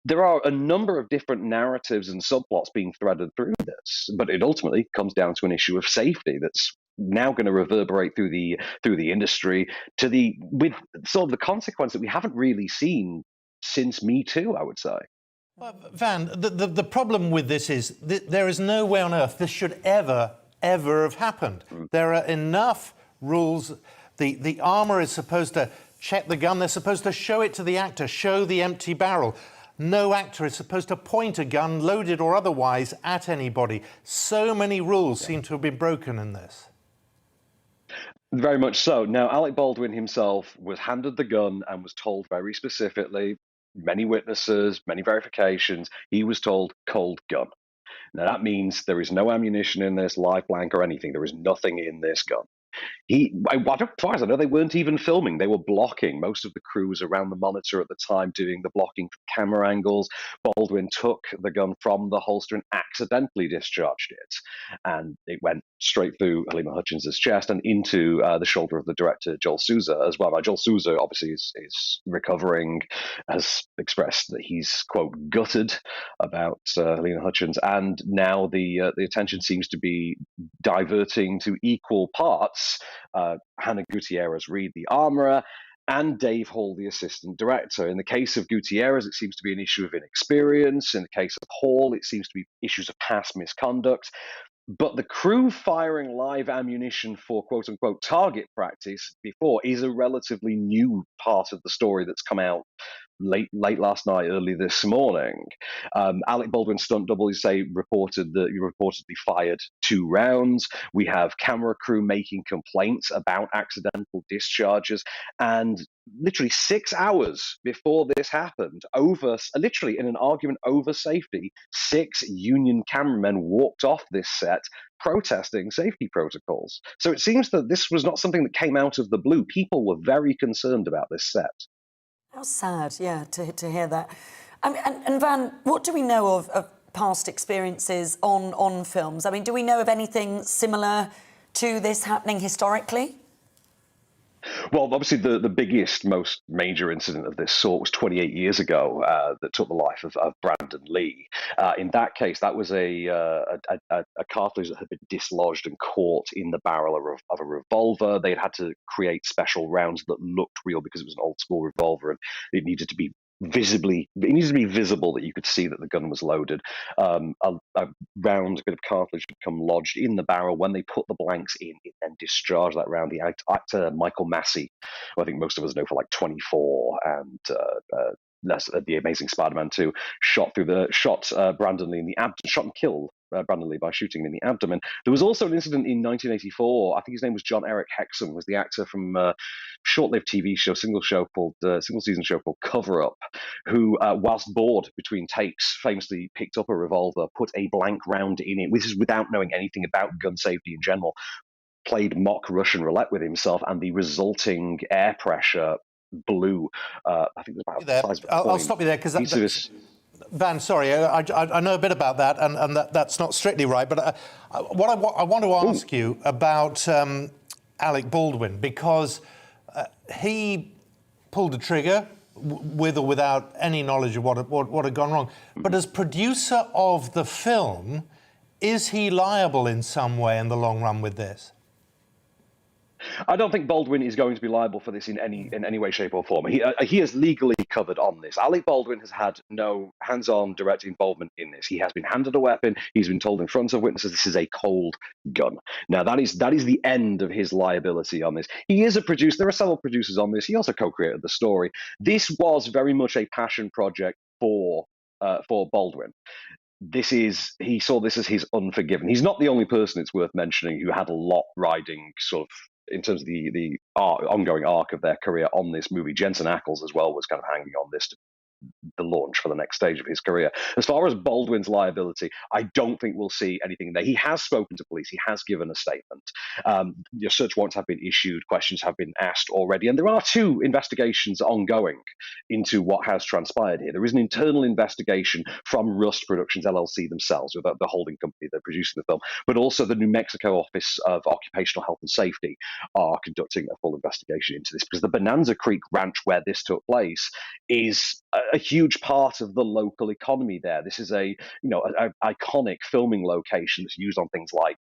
there are a number of different narratives and subplots being threaded through this, but it ultimately comes down to an issue of safety that's now going to reverberate through the industry with sort of the consequence that we haven't really seen since Me Too, I would say. Well, Van, the problem with this is there is no way on earth this should ever have happened. There are enough rules. The armor is supposed to check the gun. They're supposed to show it to the actor, show the empty barrel. No actor is supposed to point a gun, loaded or otherwise, at anybody. So many rules seem to have been broken in this. Very much so. Now, Alec Baldwin himself was handed the gun and was told very specifically, many witnesses, many verifications, he was told cold gun. Now, that means there is no ammunition in this, live blank or anything. There is nothing in this gun. As far as I know, they weren't even filming. They were blocking. Most of the crew was around the monitor at the time doing the blocking from camera angles. Baldwin took the gun from the holster and accidentally discharged it. And it went straight through Halima Hutchins' chest and into the shoulder of the director, Joel Souza, as well. Now, Joel Souza obviously is recovering, has expressed that he's, quote, gutted about Halima Hutchins. And now the attention seems to be diverting to equal parts Hannah Gutierrez-Reed, the armorer, and Dave Hall, the assistant director. In the case of Gutierrez, it seems to be an issue of inexperience. In the case of Hall, it seems to be issues of past misconduct. But the crew firing live ammunition for quote-unquote target practice before is a relatively new part of the story that's come out late last night, early this morning. Alec Baldwin's stunt double, reported that he reportedly fired 2 rounds. We have camera crew making complaints about accidental discharges, and literally 6 hours before this happened, literally in an argument over safety, 6 union cameramen walked off this set protesting safety protocols. So it seems that this was not something that came out of the blue. People were very concerned about this set. How sad, yeah, to hear that. And Van, what do we know of past experiences on films? I mean, do we know of anything similar to this happening historically? Well, obviously, the biggest, most major incident of this sort was 28 years ago that took the life of Brandon Lee. In that case, that was a cartridge that had been dislodged and caught in the barrel of a revolver. They'd had to create special rounds that looked real because it was an old school revolver, and it needed to be visible that you could see that the gun was loaded. A round, a bit of cartridge had become lodged in the barrel. When they put the blanks in, it then discharged that round. The actor Michael Massey, who I think most of us know for like 24 and The Amazing Spider-Man 2, shot Brandon Lee in the abdomen, shot and killed Brandon Lee by shooting him in the abdomen. There was also an incident in 1984. I think his name was John Eric Hexum, was the actor from a short-lived TV show, single season show called Cover Up, who, whilst bored between takes, famously picked up a revolver, put a blank round in it. This is without knowing anything about gun safety in general. Played mock Russian roulette with himself, and the resulting air pressure blew. I think it was about the size of a coin. I'll stop you there because Van, sorry, I know a bit about that, and that's not strictly right. But what I want to ask you about Alec Baldwin, because he pulled the trigger with or without any knowledge of what had gone wrong. But as producer of the film, is he liable in some way in the long run with this? I don't think Baldwin is going to be liable for this in any way, shape, or form. He is legally covered on this. Alec Baldwin has had no hands-on direct involvement in this. He has been handed a weapon. He's been told in front of witnesses this is a cold gun. Now that is the end of his liability on this. He is a producer. There are several producers on this. He also co-created the story. This was very much a passion project for Baldwin. He saw this as his Unforgiven. He's not the only person, it's worth mentioning, who had a lot riding sort of in terms of the ongoing arc of their career on this movie. Jensen Ackles as well was kind of hanging on this to the launch for the next stage of his career. As far as Baldwin's liability, I don't think we'll see anything there. He has spoken to police. He has given a statement. Your search warrants have been issued. Questions have been asked already. And there are 2 investigations ongoing into what has transpired here. There is an internal investigation from Rust Productions LLC themselves, with the holding company that are producing the film, but also the New Mexico Office of Occupational Health and Safety are conducting a full investigation into this, because the Bonanza Creek Ranch where this took place is a huge part of the local economy there. This is a iconic filming location that's used on things like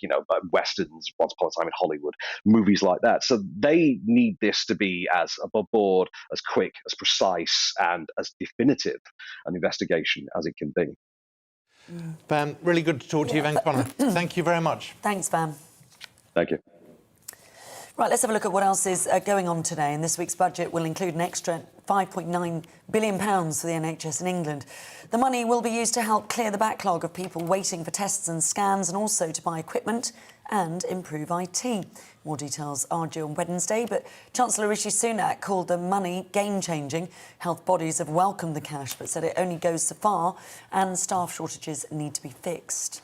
westerns, Once Upon a Time in Hollywood, movies like that. So they need this to be as above board, as quick, as precise, and as definitive an investigation as it can be. Van, really good to talk to you, Van Connor. Thank you very much. Thanks, Van. Thank you. Right, let's have a look at what else is going on today. And this week's budget will include an extra £5.9 billion for the NHS in England. The money will be used to help clear the backlog of people waiting for tests and scans, and also to buy equipment and improve IT. More details are due on Wednesday, but Chancellor Rishi Sunak called the money game-changing. Health bodies have welcomed the cash, but said it only goes so far, and staff shortages need to be fixed.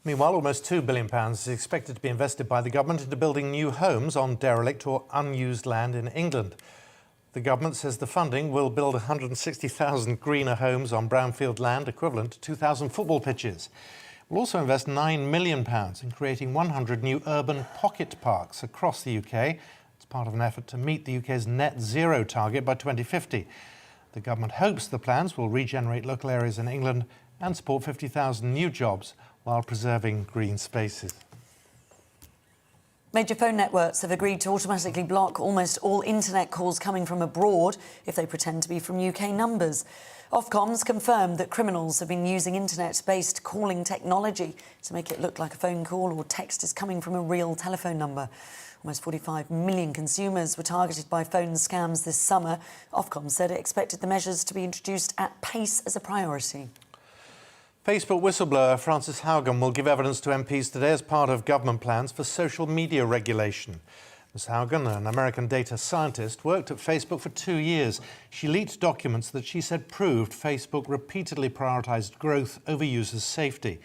Meanwhile, almost £2 billion is expected to be invested by the government into building new homes on derelict or unused land in England. The government says the funding will build 160,000 greener homes on brownfield land, equivalent to 2,000 football pitches. It will also invest £9 million in creating 100 new urban pocket parks across the UK. It's part of an effort to meet the UK's net zero target by 2050. The government hopes the plans will regenerate local areas in England and support 50,000 new jobs while preserving green spaces. Major phone networks have agreed to automatically block almost all internet calls coming from abroad if they pretend to be from UK numbers. Ofcom's confirmed that criminals have been using internet-based calling technology to make it look like a phone call or text is coming from a real telephone number. Almost 45 million consumers were targeted by phone scams this summer. Ofcom said it expected the measures to be introduced at pace as a priority. Facebook whistleblower Frances Haugen will give evidence to MPs today as part of government plans for social media regulation. Ms Haugen, an American data scientist, worked at Facebook for 2 years. She leaked documents that she said proved Facebook repeatedly prioritised growth over users' safety.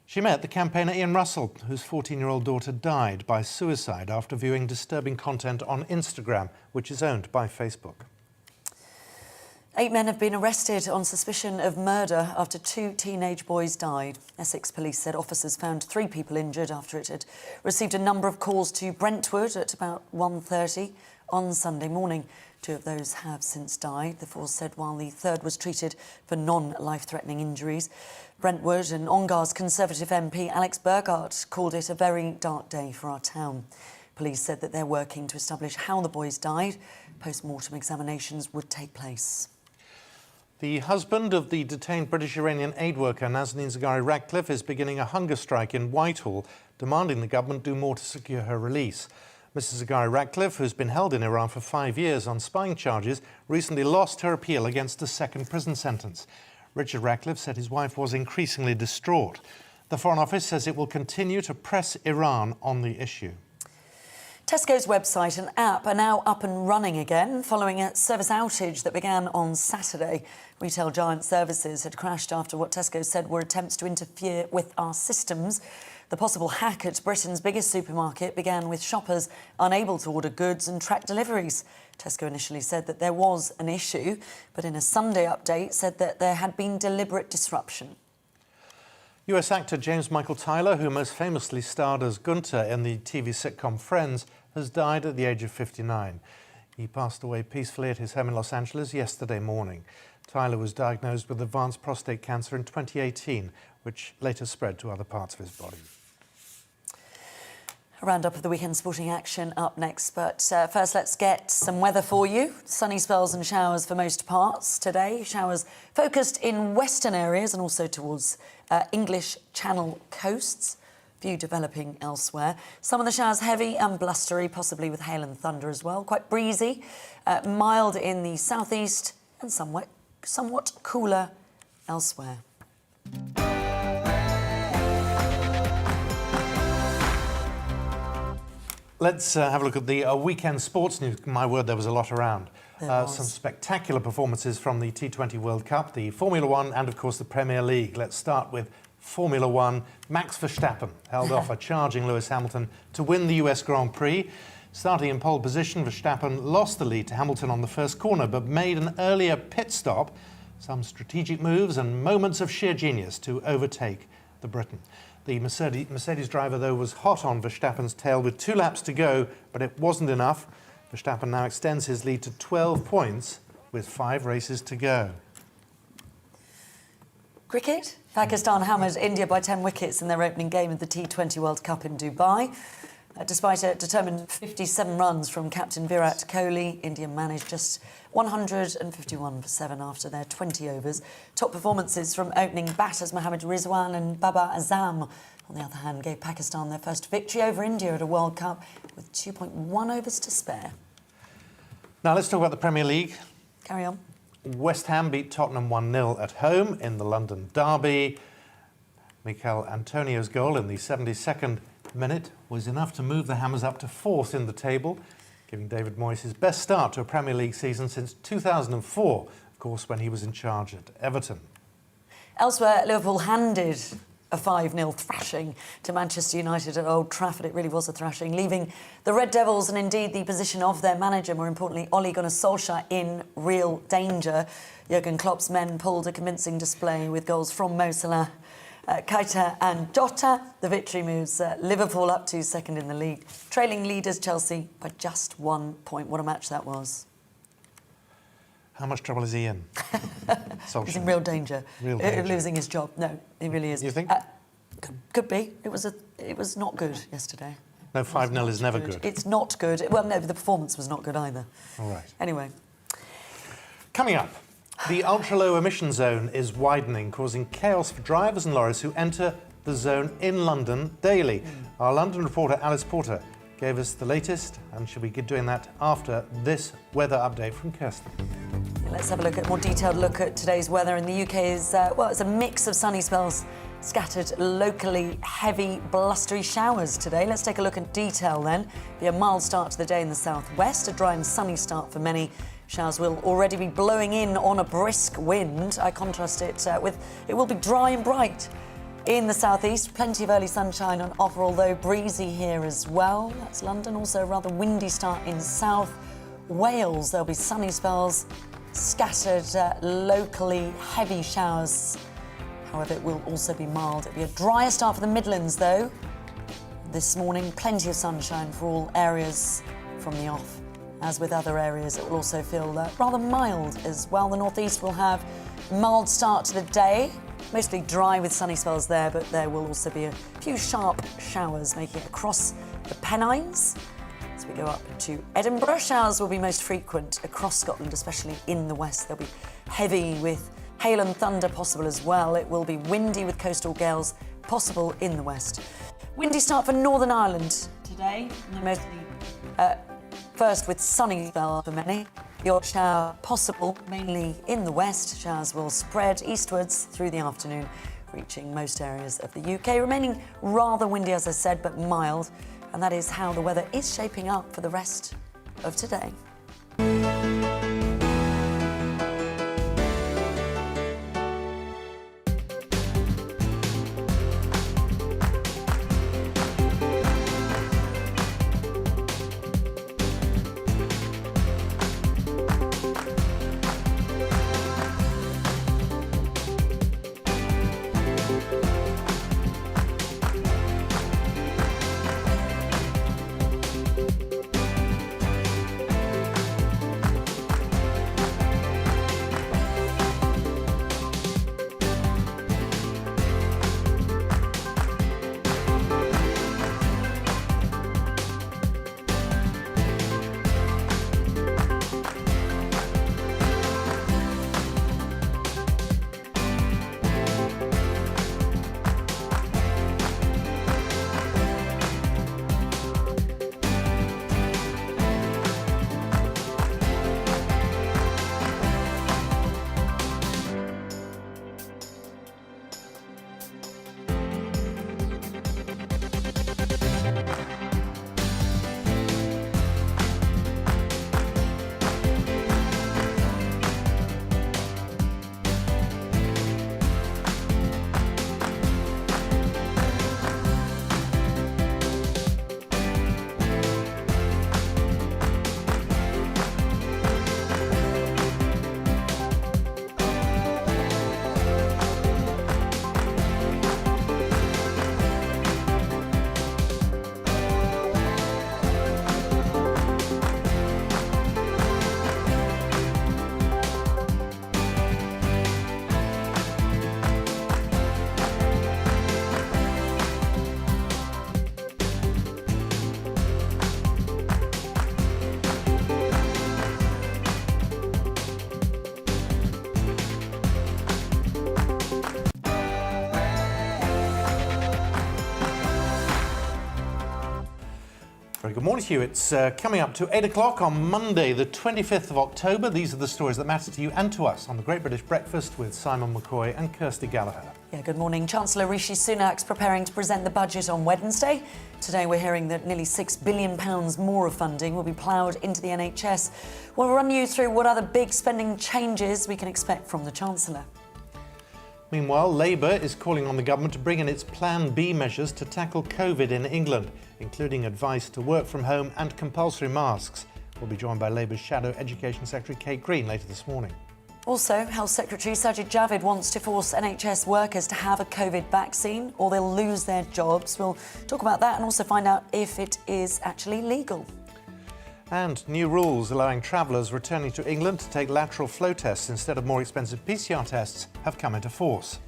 She met the campaigner Ian Russell, whose 14-year-old daughter died by suicide after viewing disturbing content on Instagram, which is owned by Facebook. 8 men have been arrested on suspicion of murder after 2 teenage boys died. Essex police said officers found 3 people injured after it had received a number of calls to Brentwood at about 1:30 on Sunday morning. 2 of those have since died, the force said, while the third was treated for non-life-threatening injuries. Brentwood and Ongar's Conservative MP Alex Burghardt called it a very dark day for our town. Police said that they're working to establish how the boys died. Post-mortem examinations would take place. The husband of the detained British-Iranian aid worker Nazanin Zaghari-Ratcliffe is beginning a hunger strike in Whitehall, demanding the government do more to secure her release. Mrs Zaghari-Ratcliffe, who's been held in Iran for 5 years on spying charges, recently lost her appeal against a second prison sentence. Richard Ratcliffe said his wife was increasingly distraught. The Foreign Office says it will continue to press Iran on the issue. Tesco's website and app are now up and running again following a service outage that began on Saturday. Retail giant services had crashed after what Tesco said were attempts to interfere with our systems. The possible hack at Britain's biggest supermarket began with shoppers unable to order goods and track deliveries. Tesco initially said that there was an issue, but in a Sunday update said that there had been deliberate disruption. US actor James Michael Tyler, who most famously starred as Gunter in the TV sitcom Friends, has died at the age of 59. He passed away peacefully at his home in Los Angeles yesterday morning. Tyler was diagnosed with advanced prostate cancer in 2018, which later spread to other parts of his body. A roundup of the weekend sporting action up next, but first let's get some weather for you. Sunny spells and showers for most parts today. Showers focused in western areas and also towards English Channel coasts. Few developing elsewhere. Some of the showers heavy and blustery, possibly with hail and thunder as well. Quite breezy, mild in the southeast and somewhat cooler elsewhere. Let's have a look at the weekend sports news. My word, there was a lot around. Some spectacular performances from the T20 World Cup, the Formula One and, of course, the Premier League. Let's start with Formula One. Max Verstappen held off a charging Lewis Hamilton to win the US Grand Prix. Starting in pole position, Verstappen lost the lead to Hamilton on the first corner, but made an earlier pit stop. Some strategic moves and moments of sheer genius to overtake the Briton. The Mercedes driver, though, was hot on Verstappen's tail with 2 laps to go, but it wasn't enough. Verstappen now extends his lead to 12 points with 5 races to go. Cricket. Pakistan hammered India by 10 wickets in their opening game of the T20 World Cup in Dubai. Despite a determined 57 runs from captain Virat Kohli, India managed just 151 for 7 after their 20 overs. Top performances from opening batters Mohammad Rizwan and Babar Azam, on the other hand, gave Pakistan their first victory over India at a World Cup with 2.1 overs to spare. Now let's talk about the Premier League. Carry on. West Ham beat Tottenham 1-0 at home in the London derby. Mikel Antonio's goal in the 72nd minute was enough to move the Hammers up to 4th in the table, giving David Moyes his best start to a Premier League season since 2004, of course, when he was in charge at Everton. Elsewhere, Liverpool handed a 5-0 thrashing to Manchester United at Old Trafford. It really was a thrashing, leaving the Red Devils and indeed the position of their manager, more importantly, Ole Gunnar Solskjaer, in real danger. Jurgen Klopp's men pulled a convincing display with goals from Mo Salah, Keita and Jota. The victory moves Liverpool up to second in the league, trailing leaders Chelsea by just 1 point. What a match that was. How much trouble is he in? He's in real danger. Real danger. Of losing his job. No, he really is. You think? Could be. It was not good yesterday. No, 5-0 is never good. It's not good. Well, no, the performance was not good either. All right. Anyway. Coming up, the ultra-low emission zone is widening, causing chaos for drivers and lorries who enter the zone in London daily. Our London reporter Alice Porter gave us the latest, and she'll be doing that after this weather update from Kirsten. Let's have a more detailed look at today's weather in the UK. It's a mix of sunny spells, scattered locally heavy blustery showers today. Let's take a look at detail then. Be a mild start to the day in the southwest, a dry and sunny start for many. Showers will already be blowing in on a brisk wind. I contrast it with it will be dry and bright in the southeast. Plenty of early sunshine on offer, although breezy here as well. That's London. Also a rather windy start in South Wales. There'll be sunny spells, scattered locally heavy showers. However, it will also be mild. It'll be a drier start for the Midlands, though. This morning, plenty of sunshine for all areas from the off. As with other areas, it will also feel rather mild as well. The northeast will have a mild start to the day, mostly dry with sunny spells there, but there will also be a few sharp showers making it across the Pennines. As we go up to Edinburgh, showers will be most frequent across Scotland, especially in the west. They'll be heavy with hail and thunder possible as well. It will be windy with coastal gales possible in the west. Windy start for Northern Ireland today, mostly first with sunny spells for many. The odd shower possible, mainly in the west. Showers will spread eastwards through the afternoon, reaching most areas of the UK, remaining rather windy, as I said, but mild. And that is how the weather is shaping up for the rest of today. Very good morning to you. It's coming up to 8 o'clock on Monday, the 25th of October. These are the stories that matter to you and to us on the Great British Breakfast with Simon McCoy and Kirsty Gallagher. Yeah, good morning. Chancellor Rishi Sunak's preparing to present the budget on Wednesday. Today we're hearing that nearly £6 billion more of funding will be ploughed into the NHS. We'll run you through what other big spending changes we can expect from the Chancellor. Meanwhile, Labour is calling on the government to bring in its Plan B measures to tackle COVID in England, including advice to work from home and compulsory masks. We'll be joined by Labour's Shadow Education Secretary Kate Green later this morning. Also, Health Secretary Sajid Javid wants to force NHS workers to have a COVID vaccine or they'll lose their jobs. We'll talk about that and also find out if it is actually legal. And new rules allowing travellers returning to England to take lateral flow tests instead of more expensive PCR tests have come into force.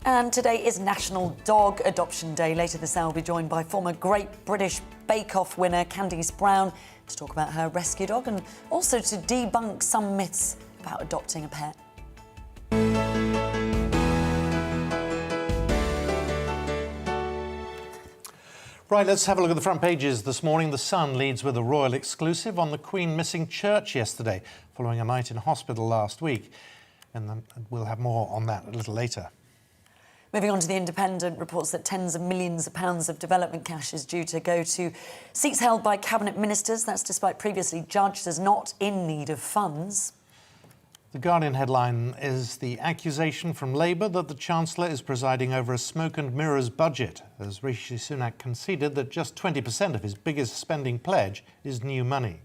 And today is National Dog Adoption Day. Later this hour, we'll be joined by former Great British Bake Off winner Candice Brown to talk about her rescue dog and also to debunk some myths about adopting a pet. Right, let's have a look at the front pages this morning. The Sun leads with a royal exclusive on the Queen missing church yesterday, following a night in hospital last week. And then we'll have more on that a little later. Moving on to the Independent, reports that tens of millions of pounds of development cash is due to go to seats held by cabinet ministers. That's despite previously judged as not in need of funds. The Guardian headline is the accusation from Labour that the Chancellor is presiding over a smoke and mirrors budget, as Rishi Sunak conceded that just 20% of his biggest spending pledge is new money.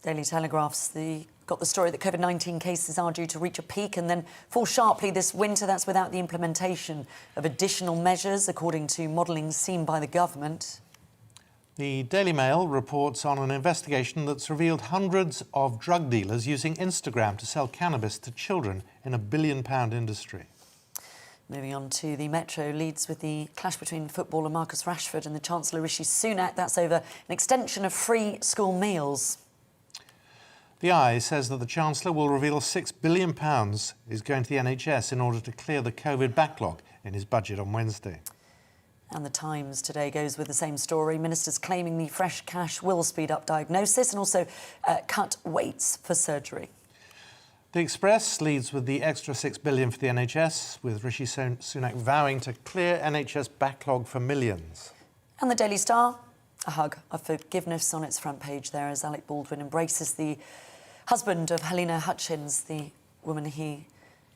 Daily Telegraph's got the story that COVID-19 cases are due to reach a peak and then fall sharply this winter. That's without the implementation of additional measures, according to modelling seen by the government. The Daily Mail reports on an investigation that's revealed hundreds of drug dealers using Instagram to sell cannabis to children in a £1 billion industry. Moving on to the Metro, leads with the clash between footballer Marcus Rashford and the Chancellor Rishi Sunak. That's over an extension of free school meals. The Eye says that the Chancellor will reveal £6 billion is going to the NHS in order to clear the COVID backlog in his budget on Wednesday. And the Times today goes with the same story. Ministers claiming the fresh cash will speed up diagnosis and also cut waits for surgery. The Express leads with the extra £6 billion for the NHS, with Rishi Sunak vowing to clear NHS backlog for millions. And the Daily Star, a hug of forgiveness on its front page there as Alec Baldwin embraces the husband of Helena Hutchins, the woman he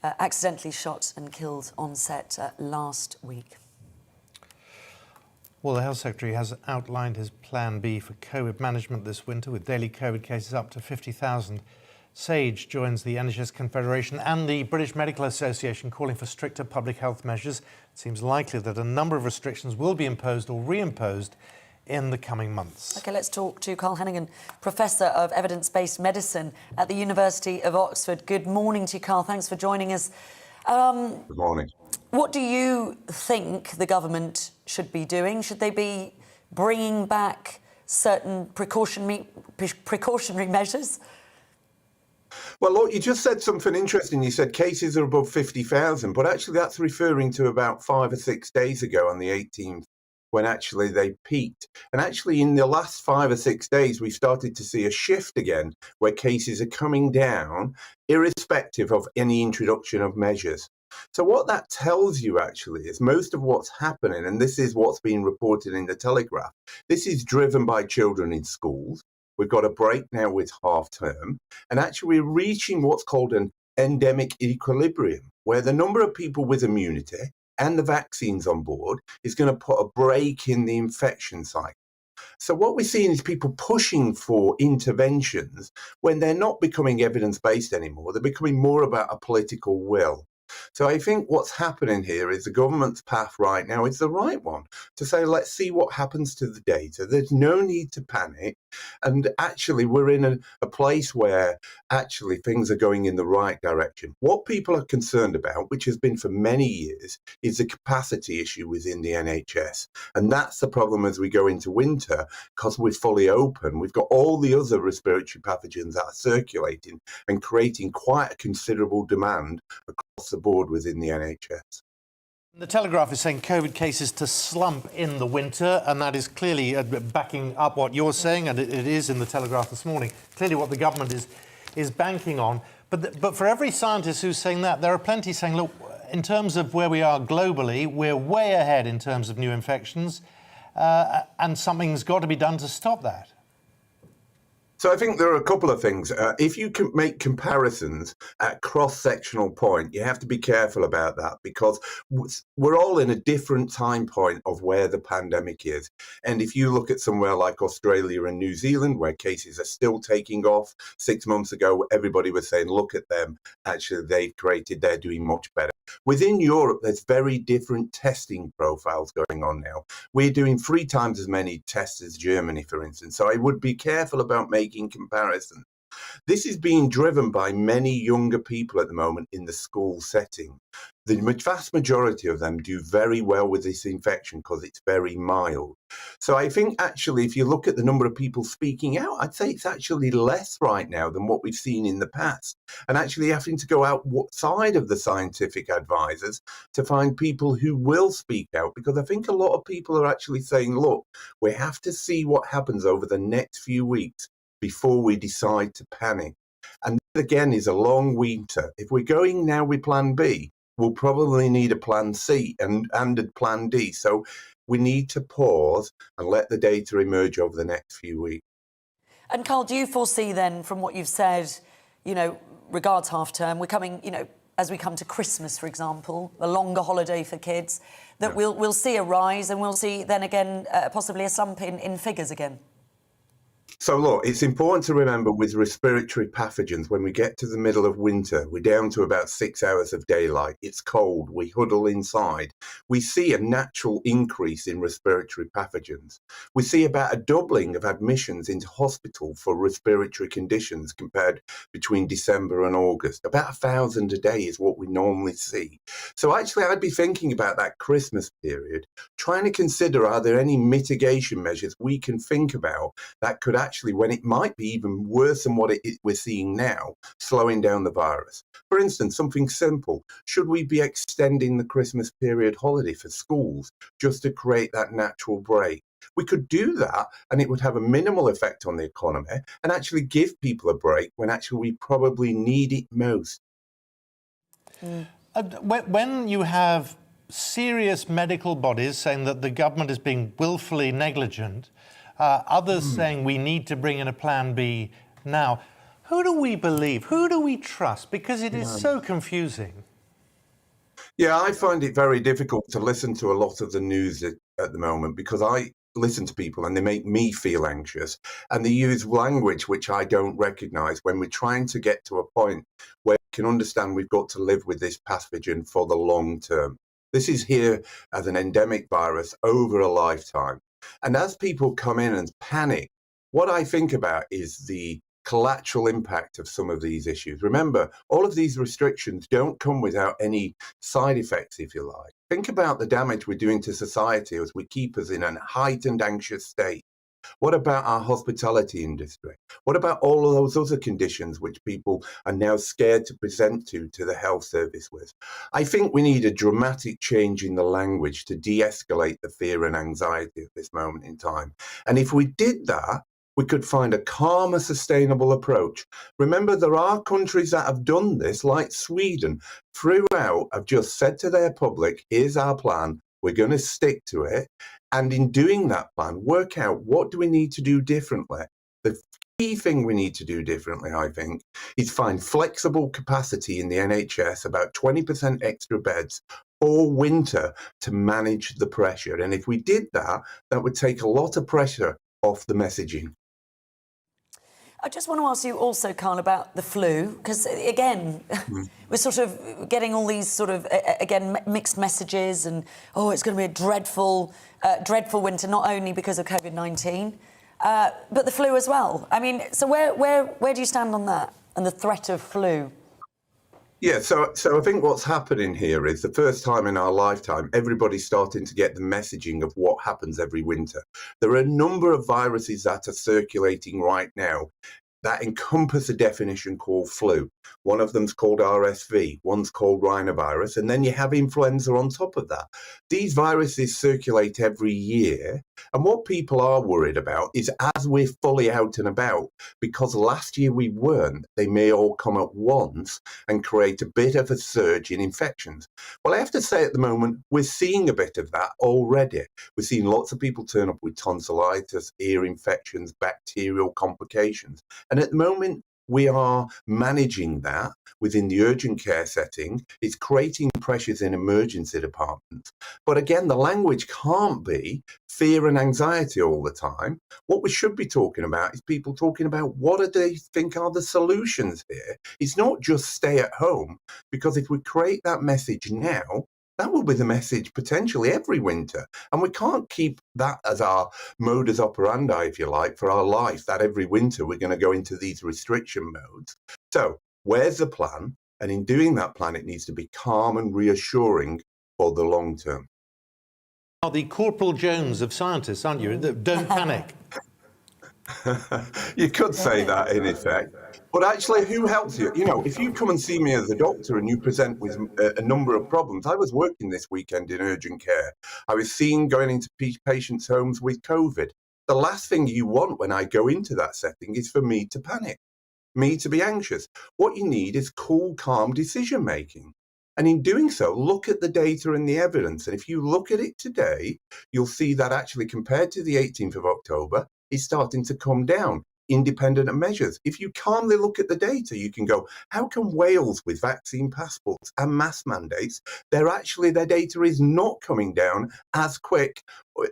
accidentally shot and killed on set last week. Well, the Health Secretary has outlined his Plan B for COVID management this winter, with daily COVID cases up to 50,000. SAGE joins the NHS Confederation and the British Medical Association calling for stricter public health measures. It seems likely that a number of restrictions will be imposed or reimposed in the coming months. OK, let's talk to Carl Hennigan, Professor of Evidence-Based Medicine at the University of Oxford. Good morning to you, Carl. Thanks for joining us. Good morning. What do you think the government should be doing? Should they be bringing back certain precautionary measures? Well, look, you just said something interesting. You said cases are above 50,000, but actually that's referring to about 5 or 6 days ago on the 18th, when actually they peaked. And actually in the last 5 or 6 days, we started to see a shift again where cases are coming down, irrespective of any introduction of measures. So what that tells you actually is most of what's happening, and this is what's being reported in the Telegraph, this is driven by children in schools. We've got a break now with half term, and actually we're reaching what's called an endemic equilibrium, where the number of people with immunity and the vaccines on board is going to put a break in the infection cycle. So what we're seeing is people pushing for interventions when they're not becoming evidence-based anymore. They're becoming more about a political will. So I think what's happening here is the government's path right now is the right one, to say, let's see what happens to the data. There's no need to panic. And actually, we're in a place where actually things are going in the right direction. What people are concerned about, which has been for many years, is the capacity issue within the NHS. And that's the problem as we go into winter, because we're fully open. We've got all the other respiratory pathogens that are circulating and creating quite a considerable demand across the board within the NHS. The Telegraph is saying COVID cases to slump in the winter, and that is clearly backing up what you're saying, and it is in the Telegraph this morning. Clearly what the government is banking on. But for every scientist who's saying that, there are plenty saying, look, in terms of where we are globally, we're way ahead in terms of new infections, and something's got to be done to stop that. So I think there are a couple of things. If you can make comparisons at cross-sectional point, you have to be careful about that, because we're all in a different time point of where the pandemic is. And if you look at somewhere like Australia and New Zealand, where cases are still taking off, 6 months ago, everybody was saying, look at them. Actually, they're doing much better. Within Europe, there's very different testing profiles going on now. We're doing 3 times as many tests as Germany, for instance. So I would be careful about making comparisons. This is being driven by many younger people at the moment in the school setting. The vast majority of them do very well with this infection because it's very mild. So I think actually, if you look at the number of people speaking out, I'd say it's actually less right now than what we've seen in the past. And actually having to go outside of the scientific advisors to find people who will speak out, because I think a lot of people are actually saying, look, we have to see what happens over the next few weeks before we decide to panic. And that again is a long winter. If we're going now with plan B, we'll probably need a plan C and a plan D. So we need to pause and let the data emerge over the next few weeks. And Carl, do you foresee then, from what you've said, regards half term, we're coming, as we come to Christmas, for example, a longer holiday for kids, that we'll see a rise, and we'll see then again possibly a slump in figures again? So look, it's important to remember with respiratory pathogens, when we get to the middle of winter, we're down to about 6 hours of daylight. It's cold. We huddle inside. We see a natural increase in respiratory pathogens. We see about a doubling of admissions into hospital for respiratory conditions compared between December and August. About 1,000 a day is what we normally see. So actually, I'd be thinking about that Christmas period, trying to consider, are there any mitigation measures we can think about that could actually, when it might be even worse than what we're seeing now, slowing down the virus. For instance, something simple. Should we be extending the Christmas period holiday for schools just to create that natural break? We could do that, and it would have a minimal effect on the economy and actually give people a break when actually we probably need it most. When you have serious medical bodies saying that the government is being willfully negligent, others saying we need to bring in a plan B now, who do we believe? Who do we trust? Because it is so confusing. Yeah, I find it very difficult to listen to a lot of the news at the moment, because I listen to people and they make me feel anxious, and they use language which I don't recognise when we're trying to get to a point where we can understand we've got to live with this pathogen for the long term. This is here as an endemic virus over a lifetime. And as people come in and panic, what I think about is the collateral impact of some of these issues. Remember, all of these restrictions don't come without any side effects, if you like. Think about the damage we're doing to society as we keep us in a heightened anxious state. What about our hospitality industry? What about all of those other conditions which people are now scared to present to the health service with? I think we need a dramatic change in the language to de-escalate the fear and anxiety at this moment in time. And if we did that, we could find a calmer, sustainable approach. Remember, there are countries that have done this, like Sweden, throughout have just said to their public, here's our plan, we're going to stick to it. And in doing that plan, work out what do we need to do differently. The key thing we need to do differently, I think, is find flexible capacity in the NHS, about 20% extra beds for winter to manage the pressure. And if we did that, that would take a lot of pressure off the messaging. I just want to ask you also, Carl, about the flu, because, again, we're sort of getting all these sort of, again, mixed messages, and, oh, it's going to be a dreadful winter, not only because of COVID-19, but the flu as well. I mean, so where do you stand on that and the threat of flu? Yeah, so I think what's happening here is the first time in our lifetime, everybody's starting to get the messaging of what happens every winter. There are a number of viruses that are circulating right now. that encompass a definition called flu. One of them's called RSV, one's called rhinovirus, and then you have influenza on top of that. These viruses circulate every year, and what people are worried about is as we're fully out and about, because last year we weren't, they may all come at once and create a bit of a surge in infections. Well, I have to say at the moment, we're seeing a bit of that already. We're seeing lots of people turn up with tonsillitis, ear infections, bacterial complications. And at the moment, we are managing that within the urgent care setting. It's creating pressures in emergency departments. But again, the language can't be fear and anxiety all the time. What we should be talking about is people talking about what do they think are the solutions here. It's not just stay at home, because if we create that message now, that will be the message potentially every winter. And we can't keep that as our modus operandi, if you like, for our life, that every winter we're going to go into these restriction modes. So where's the plan? And in doing that plan, it needs to be calm and reassuring for the long term. Are the Corporal Jones of scientists, aren't you? Don't panic. You could say that in effect. But actually, who helps you? You know, if you come and see me as a doctor and you present with a number of problems, I was working this weekend in urgent care. I was going into patients' homes with COVID. The last thing you want when I go into that setting is for me to panic, me to be anxious. What you need is cool, calm decision making. And in doing so, look at the data and the evidence. And if you look at it today, you'll see that actually compared to the 18th of October, it's starting to come down, independent of measures. If you calmly look at the data, you can go, how can Wales with vaccine passports and mask mandates, their data is not coming down as quick.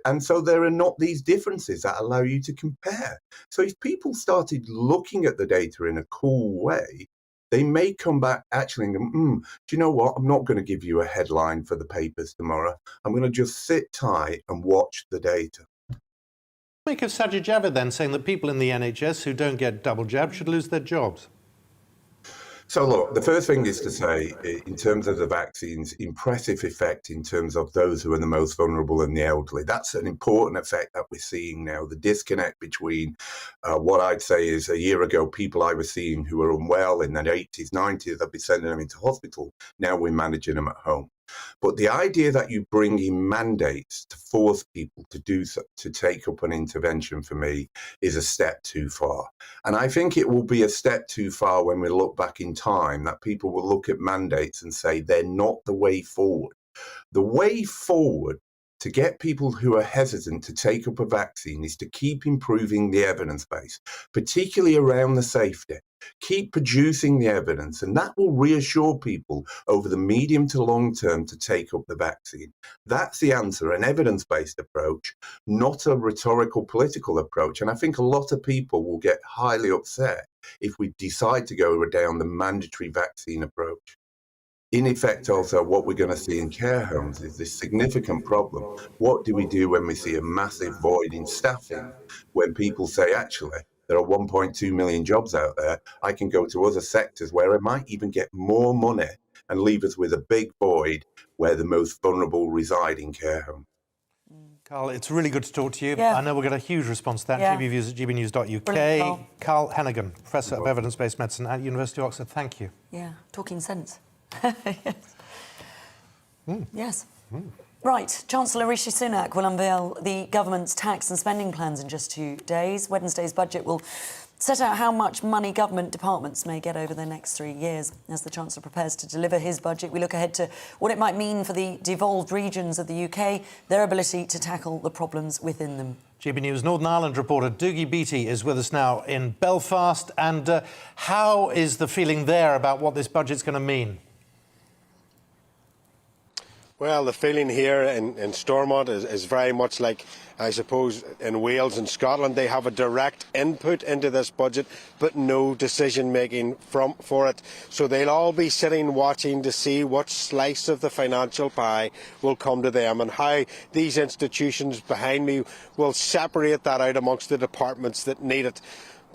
And so there are not these differences that allow you to compare. So if people started looking at the data in a cool way, they may come back actually and go, do you know what? I'm not going to give you a headline for the papers tomorrow. I'm going to just sit tight and watch the data. Make of Sajid Javid then saying that people in the NHS who don't get double jab should lose their jobs. So look, the first thing is to say, in terms of the vaccines, impressive effect in terms of those who are the most vulnerable and the elderly. That's an important effect that we're seeing now. The disconnect between what I'd say is a year ago, people I was seeing who were unwell in their 80s, 90s, I'd be sending them into hospital. Now we're managing them at home. But the idea that you bring in mandates to force people to do so, to take up an intervention, for me, is a step too far. And I think it will be a step too far when we look back in time, that people will look at mandates and say they're not the way forward. The way forward to get people who are hesitant to take up a vaccine is to keep improving the evidence base, particularly around the safety. Keep producing the evidence, and that will reassure people over the medium to long term to take up the vaccine. That's the answer, an evidence-based approach, not a rhetorical political approach. And I think a lot of people will get highly upset if we decide to go down the mandatory vaccine approach. In effect, also, what we're going to see in care homes is this significant problem. What do we do when we see a massive void in staffing? When people say, actually, there are 1.2 million jobs out there, I can go to other sectors where I might even get more money and leave us with a big void where the most vulnerable reside in care homes. Carl, it's really good to talk to you. Yeah. I know we'll get a huge response to that. Yeah. GBNews at gbnews.uk. Carl Hennigan, Professor of Evidence-Based Medicine at University of Oxford. Thank you. Yeah, talking sense. Yes. Yes. Right, Chancellor Rishi Sunak will unveil the government's tax and spending plans in just 2 days. Wednesday's budget will set out how much money government departments may get over the next 3 years. As the Chancellor prepares to deliver his budget, we look ahead to what it might mean for the devolved regions of the UK, their ability to tackle the problems within them. GB News Northern Ireland reporter Doogie Beattie is with us now in Belfast. And how is the feeling there about what this budget's going to mean? Well, the feeling here in Stormont is very much like, I suppose, in Wales and Scotland. They have a direct input into this budget, but no decision-making for it. So they'll all be sitting watching to see what slice of the financial pie will come to them and how these institutions behind me will separate that out amongst the departments that need it.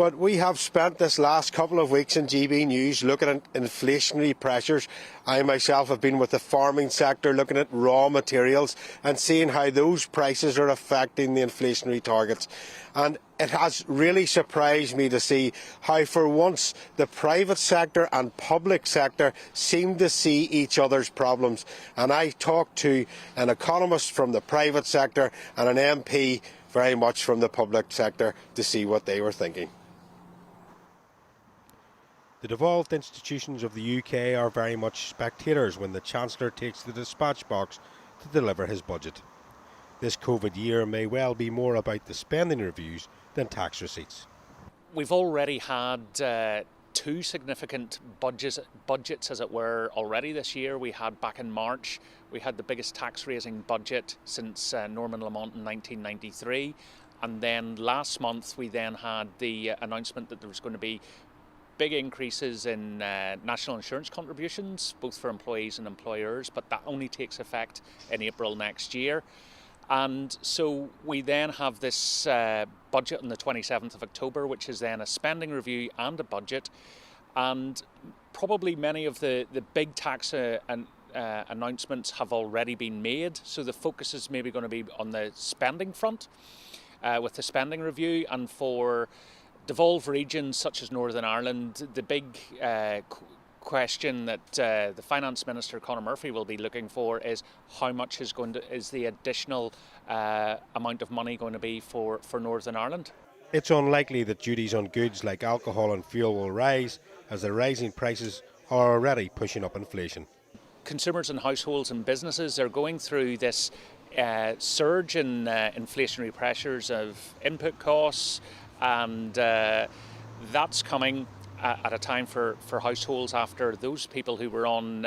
but we have spent this last couple of weeks in GB News looking at inflationary pressures. I myself have been with the farming sector looking at raw materials and seeing how those prices are affecting the inflationary targets. And it has really surprised me to see how for once the private sector and public sector seem to see each other's problems. And I talked to an economist from the private sector and an MP very much from the public sector to see what they were thinking. The devolved institutions of the UK are very much spectators when the Chancellor takes the dispatch box to deliver his budget. This COVID year may well be more about the spending reviews than tax receipts. We've already had two significant budgets, as it were, already this year. We had back in March, we had the biggest tax raising budget since Norman Lamont in 1993. And then last month we then had the announcement that there was going to be big increases in national insurance contributions, both for employees and employers, but that only takes effect in April next year. And so we then have this budget on the 27th of October, which is then a spending review and a budget. And probably many of the big tax announcements have already been made. So the focus is maybe going to be on the spending front with the spending review. And for devolved regions such as Northern Ireland, the big question that the Finance Minister Conor Murphy will be looking for is how much is the additional amount of money going to be for Northern Ireland. It's unlikely that duties on goods like alcohol and fuel will rise, as the rising prices are already pushing up inflation. Consumers and households and businesses are going through this surge in inflationary pressures of input costs, and that's coming at a time for households after those people who were on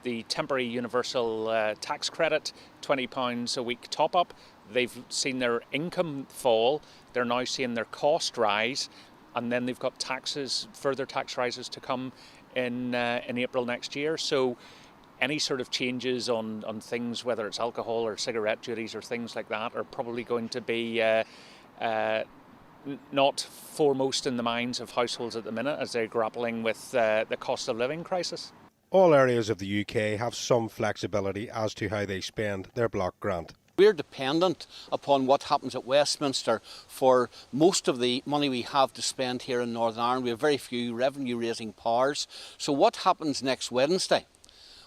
the temporary universal tax credit, £20 a week top up. They've seen their income fall, they're now seeing their cost rise, and then they've got further tax rises to come in April next year. So any sort of changes on things, whether it's alcohol or cigarette duties or things like that, are probably going to be not foremost in the minds of households at the minute as they're grappling with the cost of living crisis. All areas of the UK have some flexibility as to how they spend their block grant. We're dependent upon what happens at Westminster for most of the money we have to spend here in Northern Ireland. We have very few revenue-raising powers. So what happens next Wednesday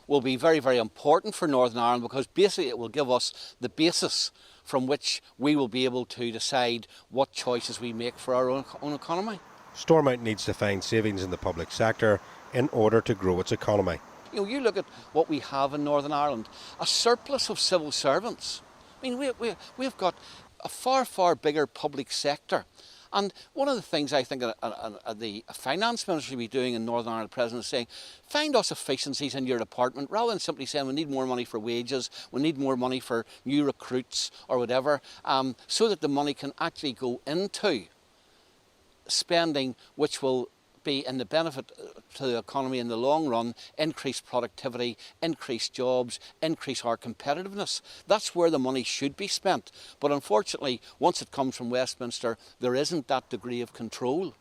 will be very, very important for Northern Ireland, because basically it will give us the basis from which we will be able to decide what choices we make for our own economy. Stormont needs to find savings in the public sector in order to grow its economy. You know, you look at what we have in Northern Ireland, a surplus of civil servants. I mean, we've got a far, far bigger public sector. And one of the things I think the Finance Minister should be doing in Northern Ireland, the President is saying, find us efficiencies in your department, rather than simply saying we need more money for wages, we need more money for new recruits or whatever, so that the money can actually go into spending which will be in the benefit to the economy in the long run, increase productivity, increase jobs, increase our competitiveness. That's where the money should be spent. But unfortunately, once it comes from Westminster, there isn't that degree of control.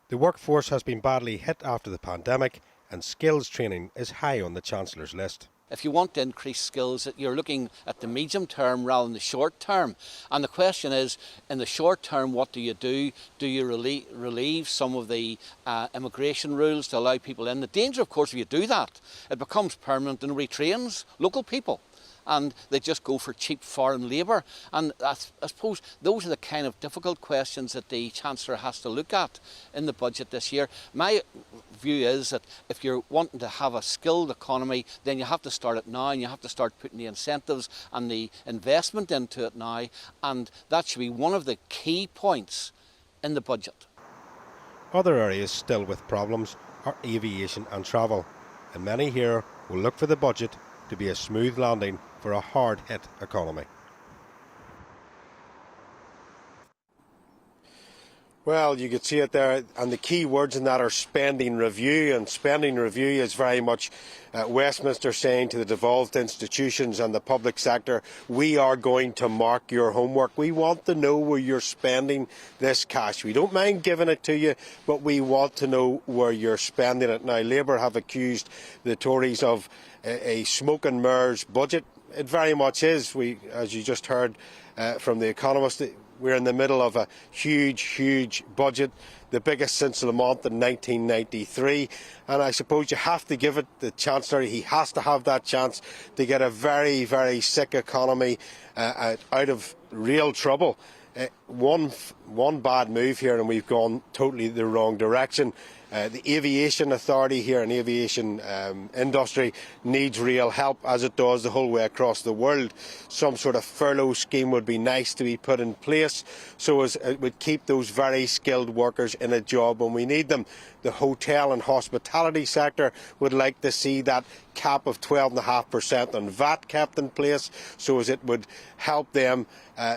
The workforce has been badly hit after the pandemic, and skills training is high on the Chancellor's list. If you want to increase skills, you're looking at the medium term rather than the short term. And the question is, in the short term, what do you do? Do you relieve some of the immigration rules to allow people in? The danger, of course, if you do that, it becomes permanent and retrains local people. And they just go for cheap foreign labour. And I suppose those are the kind of difficult questions that the Chancellor has to look at in the budget this year. My view is that if you're wanting to have a skilled economy, then you have to start it now, and you have to start putting the incentives and the investment into it now. And that should be one of the key points in the budget. Other areas still with problems are aviation and travel. And many here will look for the budget to be a smooth landing for a hard-hit economy. Well, you could see it there, and the key words in that are spending review, and spending review is very much Westminster saying to the devolved institutions and the public sector, we are going to mark your homework. We want to know where you're spending this cash. We don't mind giving it to you, but we want to know where you're spending it. Now, Labour have accused the Tories of a smoke and mirrors budget. It very much is. As you just heard from The Economist, we're in the middle of a huge budget, the biggest since Lamont in 1993. And I suppose you have to give it the Chancellor. He has to have that chance to get a very sick economy out of real trouble. One bad move here and we've gone totally the wrong direction. The aviation authority here and aviation industry needs real help, as it does the whole way across the world. Some sort of furlough scheme would be nice to be put in place so as it would keep those very skilled workers in a job when we need them. The hotel and hospitality sector would like to see that cap of 12.5% on VAT kept in place so as it would help them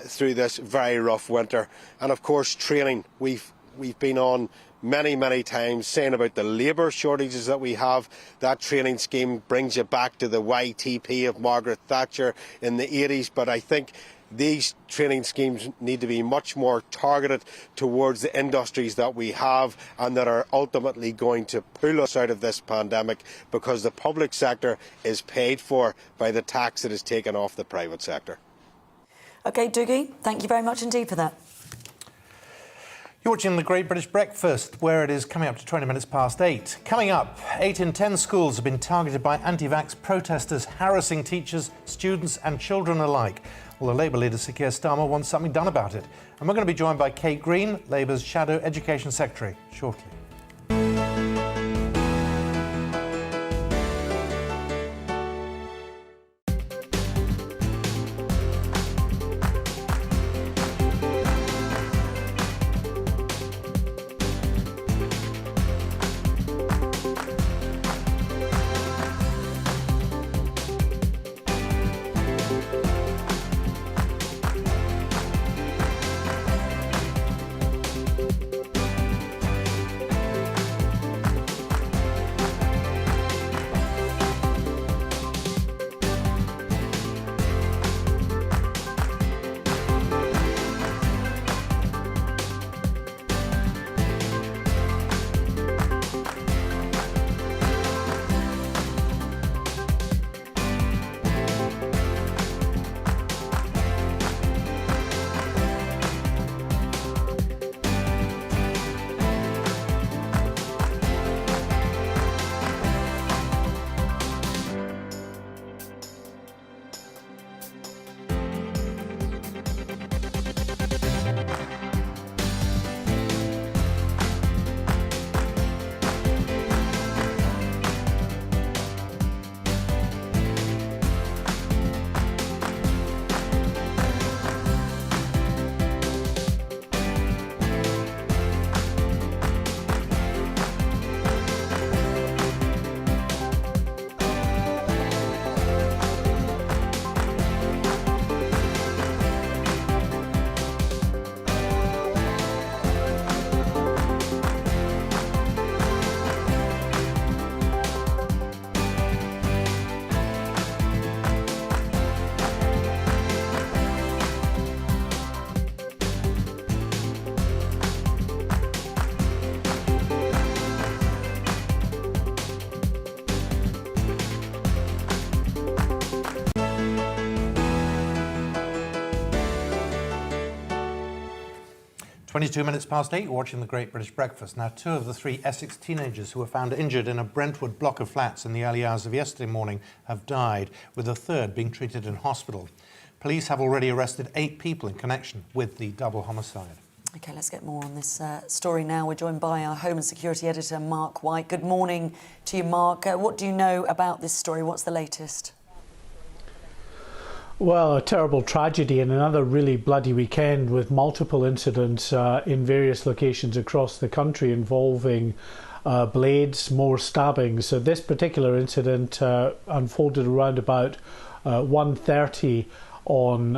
through this very rough winter. And of course training. We've been on many times saying about the labour shortages that we have. That training scheme brings you back to the YTP of Margaret Thatcher in the 80s, but I think these training schemes need to be much more targeted towards the industries that we have and that are ultimately going to pull us out of this pandemic, because the public sector is paid for by the tax that is taken off the private sector. OK, Dougie, thank you very much indeed for that. You're watching The Great British Breakfast, where it is coming up to 20 minutes past 8. Coming up, 8 in 10 schools have been targeted by anti-vax protesters, harassing teachers, students and children alike. Well, the Labour leader, Sir Keir Starmer, wants something done about it. And we're going to be joined by Kate Green, Labour's Shadow Education Secretary, shortly. 22 minutes past 8, you're watching The Great British Breakfast. Now, 2 of the 3 Essex teenagers who were found injured in a Brentwood block of flats in the early hours of yesterday morning have died, with a third being treated in hospital. Police have already arrested 8 people in connection with the double homicide. OK, let's get more on this story now. We're joined by our Home and Security Editor, Mark White. Good morning to you, Mark. What do you know about this story? What's the latest? Well, a terrible tragedy and another really bloody weekend with multiple incidents in various locations across the country involving blades, more stabbings. So this particular incident unfolded around about 1:30 on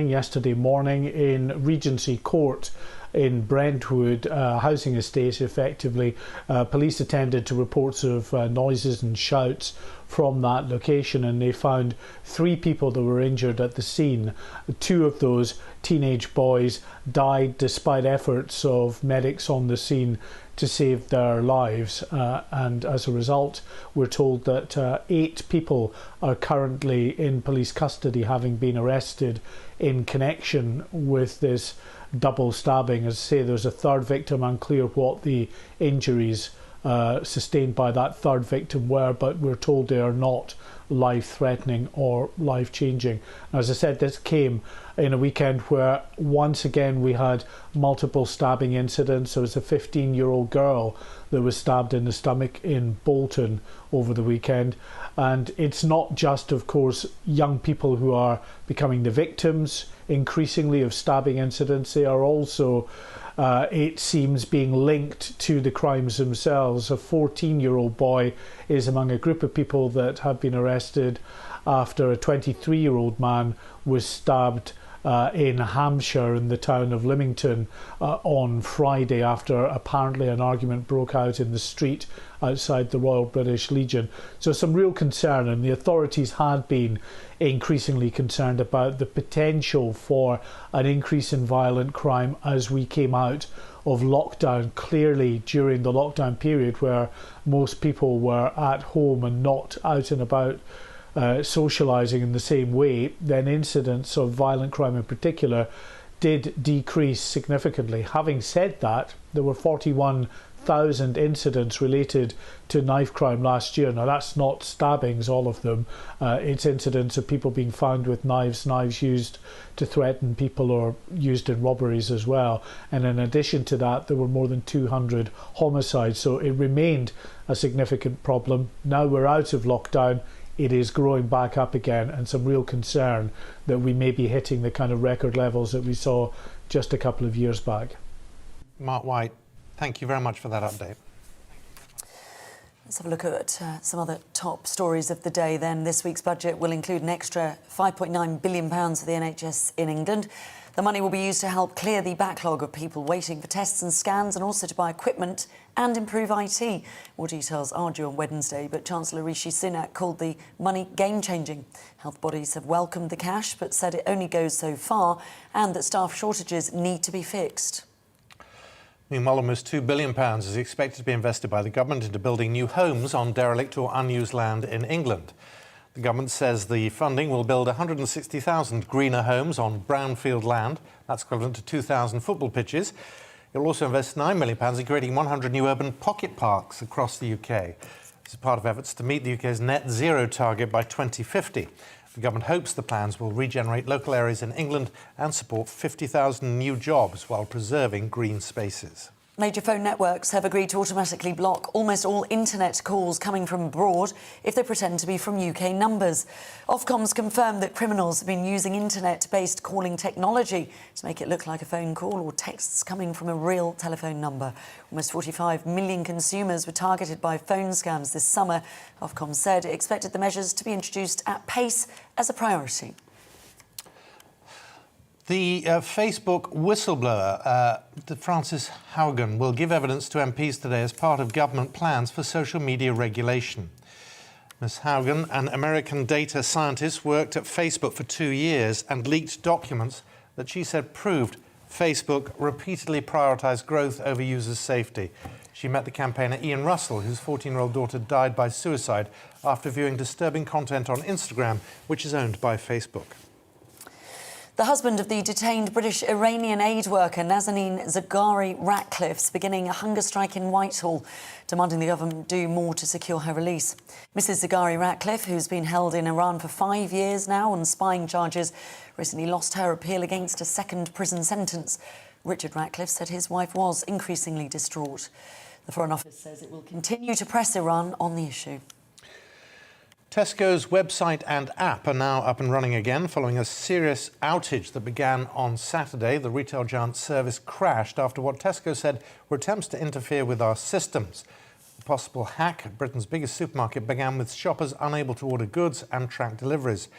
yesterday morning in Regency Court in Brentwood, housing estate effectively. Police attended to reports of noises and shouts from that location, and they found 3 people that were injured at the scene. 2 of those teenage boys died despite efforts of medics on the scene to save their lives, and as a result we're told that 8 people are currently in police custody, having been arrested in connection with this double stabbing. As I say, there's a 3rd victim, unclear what the injuries sustained by that 3rd victim were, but we're told they are not life-threatening or life-changing. As I said, this came in a weekend where once again we had multiple stabbing incidents. There was a 15-year-old girl that was stabbed in the stomach in Bolton over the weekend, and it's not just, of course, young people who are becoming the victims increasingly of stabbing incidents. They are also it seems being linked to the crimes themselves. A 14-year-old boy is among a group of people that have been arrested after a 23-year-old man was stabbed in Hampshire, in the town of Lymington, on Friday, after apparently an argument broke out in the street outside the Royal British Legion. So some real concern, and the authorities had been increasingly concerned about the potential for an increase in violent crime as we came out of lockdown. Clearly, during the lockdown period, where most people were at home and not out and about socialising in the same way, then incidents of violent crime in particular did decrease significantly. Having said that, there were 41,000 incidents related to knife crime last year. Now, that's not stabbings, all of them. It's incidents of people being found with knives used to threaten people or used in robberies as well. And in addition to that, there were more than 200 homicides. So it remained a significant problem. Now we're out of lockdown. It is growing back up again, and some real concern that we may be hitting the kind of record levels that we saw just a couple of years back. Mark White, thank you very much for that update. Let's have a look at some other top stories of the day then. This week's budget will include an extra £5.9 billion for the NHS in England. The money will be used to help clear the backlog of people waiting for tests and scans, and also to buy equipment and improve IT. More details are due on Wednesday, but Chancellor Rishi Sunak called the money game-changing. Health bodies have welcomed the cash, but said it only goes so far, and that staff shortages need to be fixed. Meanwhile, almost £2 billion is expected to be invested by the government into building new homes on derelict or unused land in England. The government says the funding will build 160,000 greener homes on brownfield land. That's equivalent to 2,000 football pitches. It will also invest £9 million in creating 100 new urban pocket parks across the UK. This is part of efforts to meet the UK's net zero target by 2050. The government hopes the plans will regenerate local areas in England and support 50,000 new jobs while preserving green spaces. Major phone networks have agreed to automatically block almost all internet calls coming from abroad if they pretend to be from UK numbers. Ofcom's confirmed that criminals have been using internet-based calling technology to make it look like a phone call or texts coming from a real telephone number. Almost 45 million consumers were targeted by phone scams this summer. Ofcom said it expected the measures to be introduced at pace as a priority. The Facebook whistleblower, Frances Haugen, will give evidence to MPs today as part of government plans for social media regulation. Ms. Haugen, an American data scientist, worked at Facebook for 2 years and leaked documents that she said proved Facebook repeatedly prioritised growth over users' safety. She met the campaigner Ian Russell, whose 14-year-old daughter died by suicide after viewing disturbing content on Instagram, which is owned by Facebook. The husband of the detained British-Iranian aid worker Nazanin Zaghari Ratcliffe is beginning a hunger strike in Whitehall, demanding the government do more to secure her release. Mrs Zaghari Ratcliffe, who's been held in Iran for 5 years now on spying charges, recently lost her appeal against a second prison sentence. Richard Ratcliffe said his wife was increasingly distraught. The Foreign Office says it will continue to press Iran on the issue. Tesco's website and app are now up and running again following a serious outage that began on Saturday. The retail giant's service crashed after what Tesco said were attempts to interfere with our systems. The possible hack at Britain's biggest supermarket began with shoppers unable to order goods and track deliveries.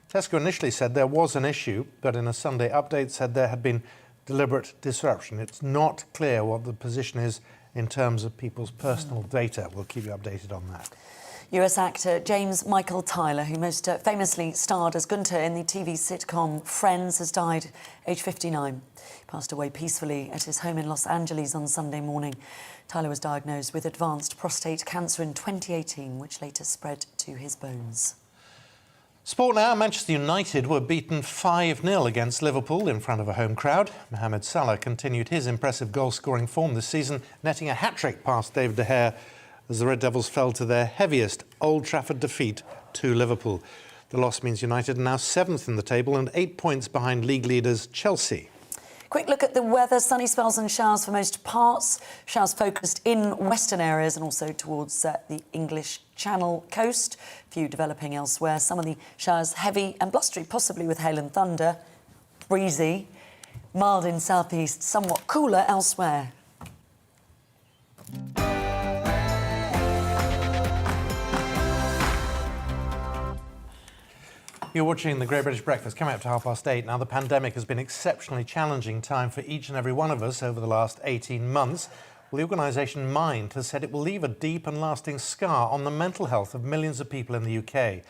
Tesco initially said there was an issue, but in a Sunday update said there had been deliberate disruption. It's not clear what the position is in terms of people's personal data. We'll keep you updated on that. US actor James Michael Tyler, who most famously starred as Gunter in the TV sitcom Friends, has died aged 59. He passed away peacefully at his home in Los Angeles on Sunday morning. Tyler was diagnosed with advanced prostate cancer in 2018, which later spread to his bones. Sport now. Manchester United were beaten 5-0 against Liverpool in front of a home crowd. Mohamed Salah continued his impressive goal-scoring form this season, netting a hat-trick past David De Gea as the Red Devils fell to their heaviest Old Trafford defeat to Liverpool. The loss means United are now 7th in the table and 8 points behind league leaders Chelsea. Quick look at the weather. Sunny spells and showers for most parts. Showers focused in western areas and also towards the English Channel coast. Few developing elsewhere. Some of the showers heavy and blustery, possibly with hail and thunder. Breezy. Mild in southeast, somewhat cooler elsewhere. You're watching The Great British Breakfast, coming up to 8:30. Now, the pandemic has been an exceptionally challenging time for each and every one of us over the last 18 months. Well, the organisation Mind has said it will leave a deep and lasting scar on the mental health of millions of people in the UK.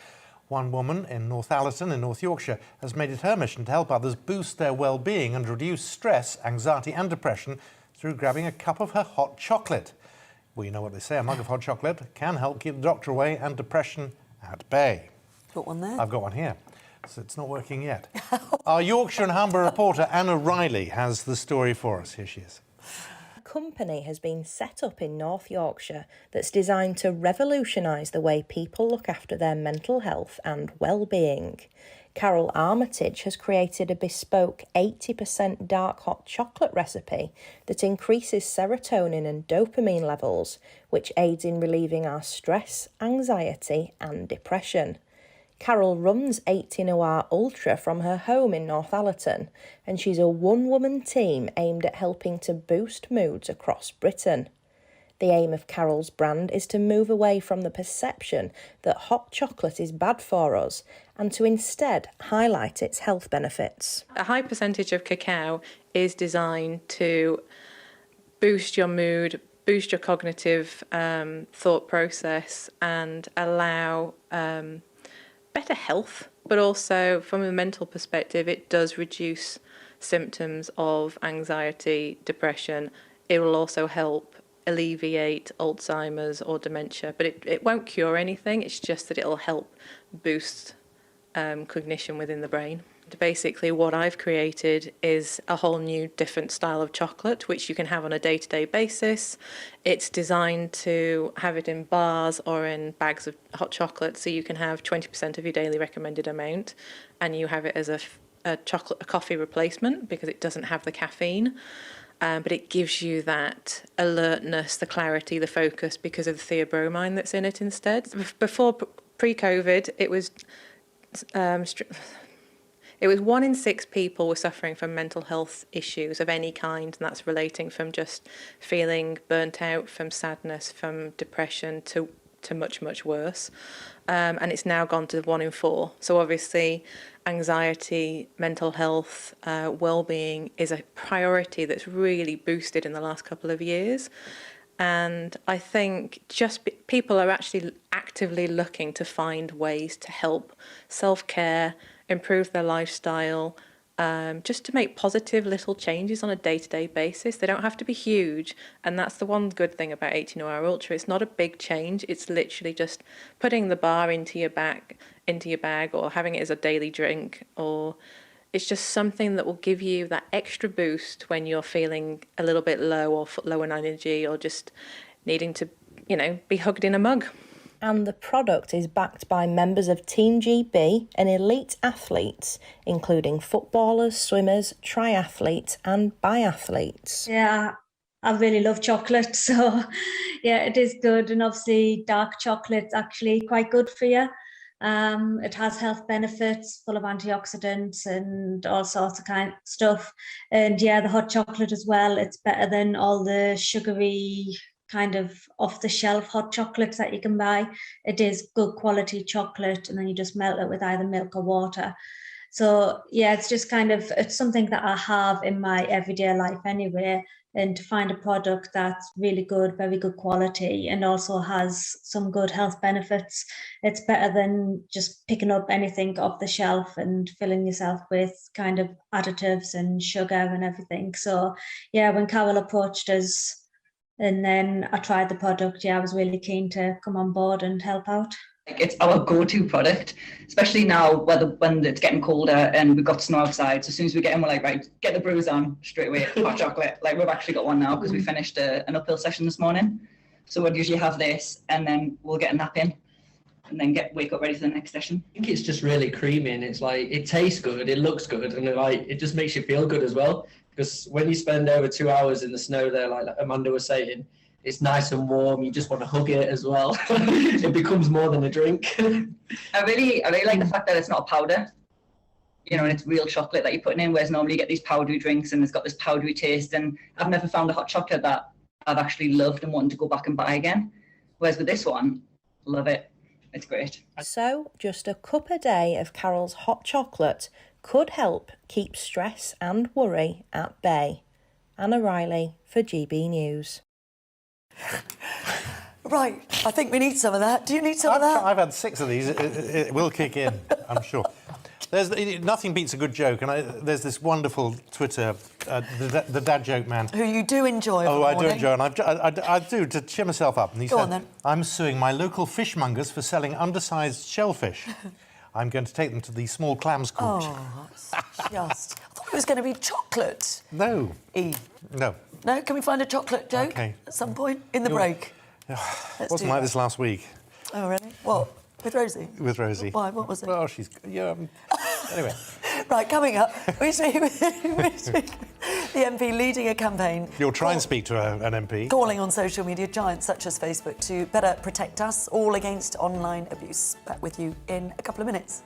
One woman in Northallerton in North Yorkshire has made it her mission to help others boost their well-being and reduce stress, anxiety and depression through grabbing a cup of her hot chocolate. Well, you know what they say, a mug of hot chocolate can help keep the doctor away and depression at bay. Got one there? I've got one here. So it's not working yet. Our Yorkshire and Humber reporter Anna Riley has the story for us. Here she is. A company has been set up in North Yorkshire that's designed to revolutionise the way people look after their mental health and well-being. Carol Armitage has created a bespoke 80% dark hot chocolate recipe that increases serotonin and dopamine levels, which aids in relieving our stress, anxiety and depression. Carol runs 18OR Ultra from her home in Northallerton, and she's a one-woman team aimed at helping to boost moods across Britain. The aim of Carol's brand is to move away from the perception that hot chocolate is bad for us and to instead highlight its health benefits. A high percentage of cacao is designed to boost your mood, boost your cognitive thought process and allow better health, but also from a mental perspective, it does reduce symptoms of anxiety, depression. It will also help alleviate Alzheimer's or dementia, but it won't cure anything. It's just that it'll help boost cognition within the brain. Basically, what I've created is a whole new different style of chocolate, which you can have on a day-to-day basis. It's designed to have it in bars or in bags of hot chocolate, so you can have 20% of your daily recommended amount, and you have it as a coffee replacement because it doesn't have the caffeine. But it gives you that alertness, the clarity, the focus because of the theobromine that's in it instead. Before pre-COVID, it was 1 in 6 people were suffering from mental health issues of any kind, and that's relating from just feeling burnt out, from sadness, from depression to much, much worse. And it's now gone to 1 in 4. So obviously anxiety, mental health, well-being is a priority that's really boosted in the last couple of years. And I think people are actually actively looking to find ways to help self-care, improve their lifestyle, just to make positive little changes on a day-to-day basis. They don't have to be huge, and that's the one good thing about 18OR Ultra. It's not a big change. It's literally just putting the bar into your bag, or having it as a daily drink, or it's just something that will give you that extra boost when you're feeling a little bit low or low on energy, or just needing to, be hugged in a mug. And the product is backed by members of Team GB and elite athletes, including footballers, swimmers, triathletes and biathletes. Yeah, I really love chocolate, so yeah, it is good. And obviously dark chocolate's actually quite good for you. It has health benefits, full of antioxidants and all sorts of kind of stuff. And yeah, the hot chocolate as well, it's better than all the sugary kind of off-the-shelf hot chocolates that you can buy. It is good quality chocolate, and then you just melt it with either milk or water. So yeah, it's just kind of, it's something that I have in my everyday life anyway. And to find a product that's really good, very good quality, and also has some good health benefits, it's better than just picking up anything off the shelf and filling yourself with kind of additives and sugar and everything. So yeah, when Carol approached us and then I tried the product, yeah, I was really keen to come on board and help out. It's our go-to product, especially now when it's getting colder and we've got snow outside. So as soon as we get in, we're like, right, get the brews on straight away. Hot chocolate. Like, we've actually got one now because we finished an uphill session this morning. So we'd usually have this, and then we'll get a nap in, and then wake up ready for the next session. I think it's just really creamy, and it's like, it tastes good, it looks good, and it just makes you feel good as well. Because when you spend over 2 hours in the snow there, like Amanda was saying, it's nice and warm. You just want to hug it as well. It becomes more than a drink. I really like the fact that it's not a powder, and it's real chocolate that you're putting in, whereas normally you get these powdery drinks and it's got this powdery taste. And I've never found a hot chocolate that I've actually loved and wanted to go back and buy again. Whereas with this one, love it. It's great. So just a cup a day of Carol's hot chocolate could help keep stress and worry at bay. Anna Riley for GB News. Right, I think we need some of that. Do you need some of that? I've had 6 of these. It will kick in, I'm sure. Nothing beats a good joke, and there's this wonderful Twitter, the dad joke man. Who you do enjoy. Oh, I do enjoy, and I do, to cheer myself up. And he Go said, on, then. I'm suing my local fishmongers for selling undersized shellfish. I'm going to take them to the small clams court. Oh, that's just... I thought it was going to be chocolate. No. No. No? Can we find a chocolate joke at some point in the break? It wasn't like this last week. Oh, really? What? With Rosie? With Rosie. Why? What was it? Well, she's... Anyway. Right, coming up, we speak with the MP leading a campaign. You'll try and speak to an MP. Calling on social media giants such as Facebook to better protect us, all against online abuse. Back with you in a couple of minutes.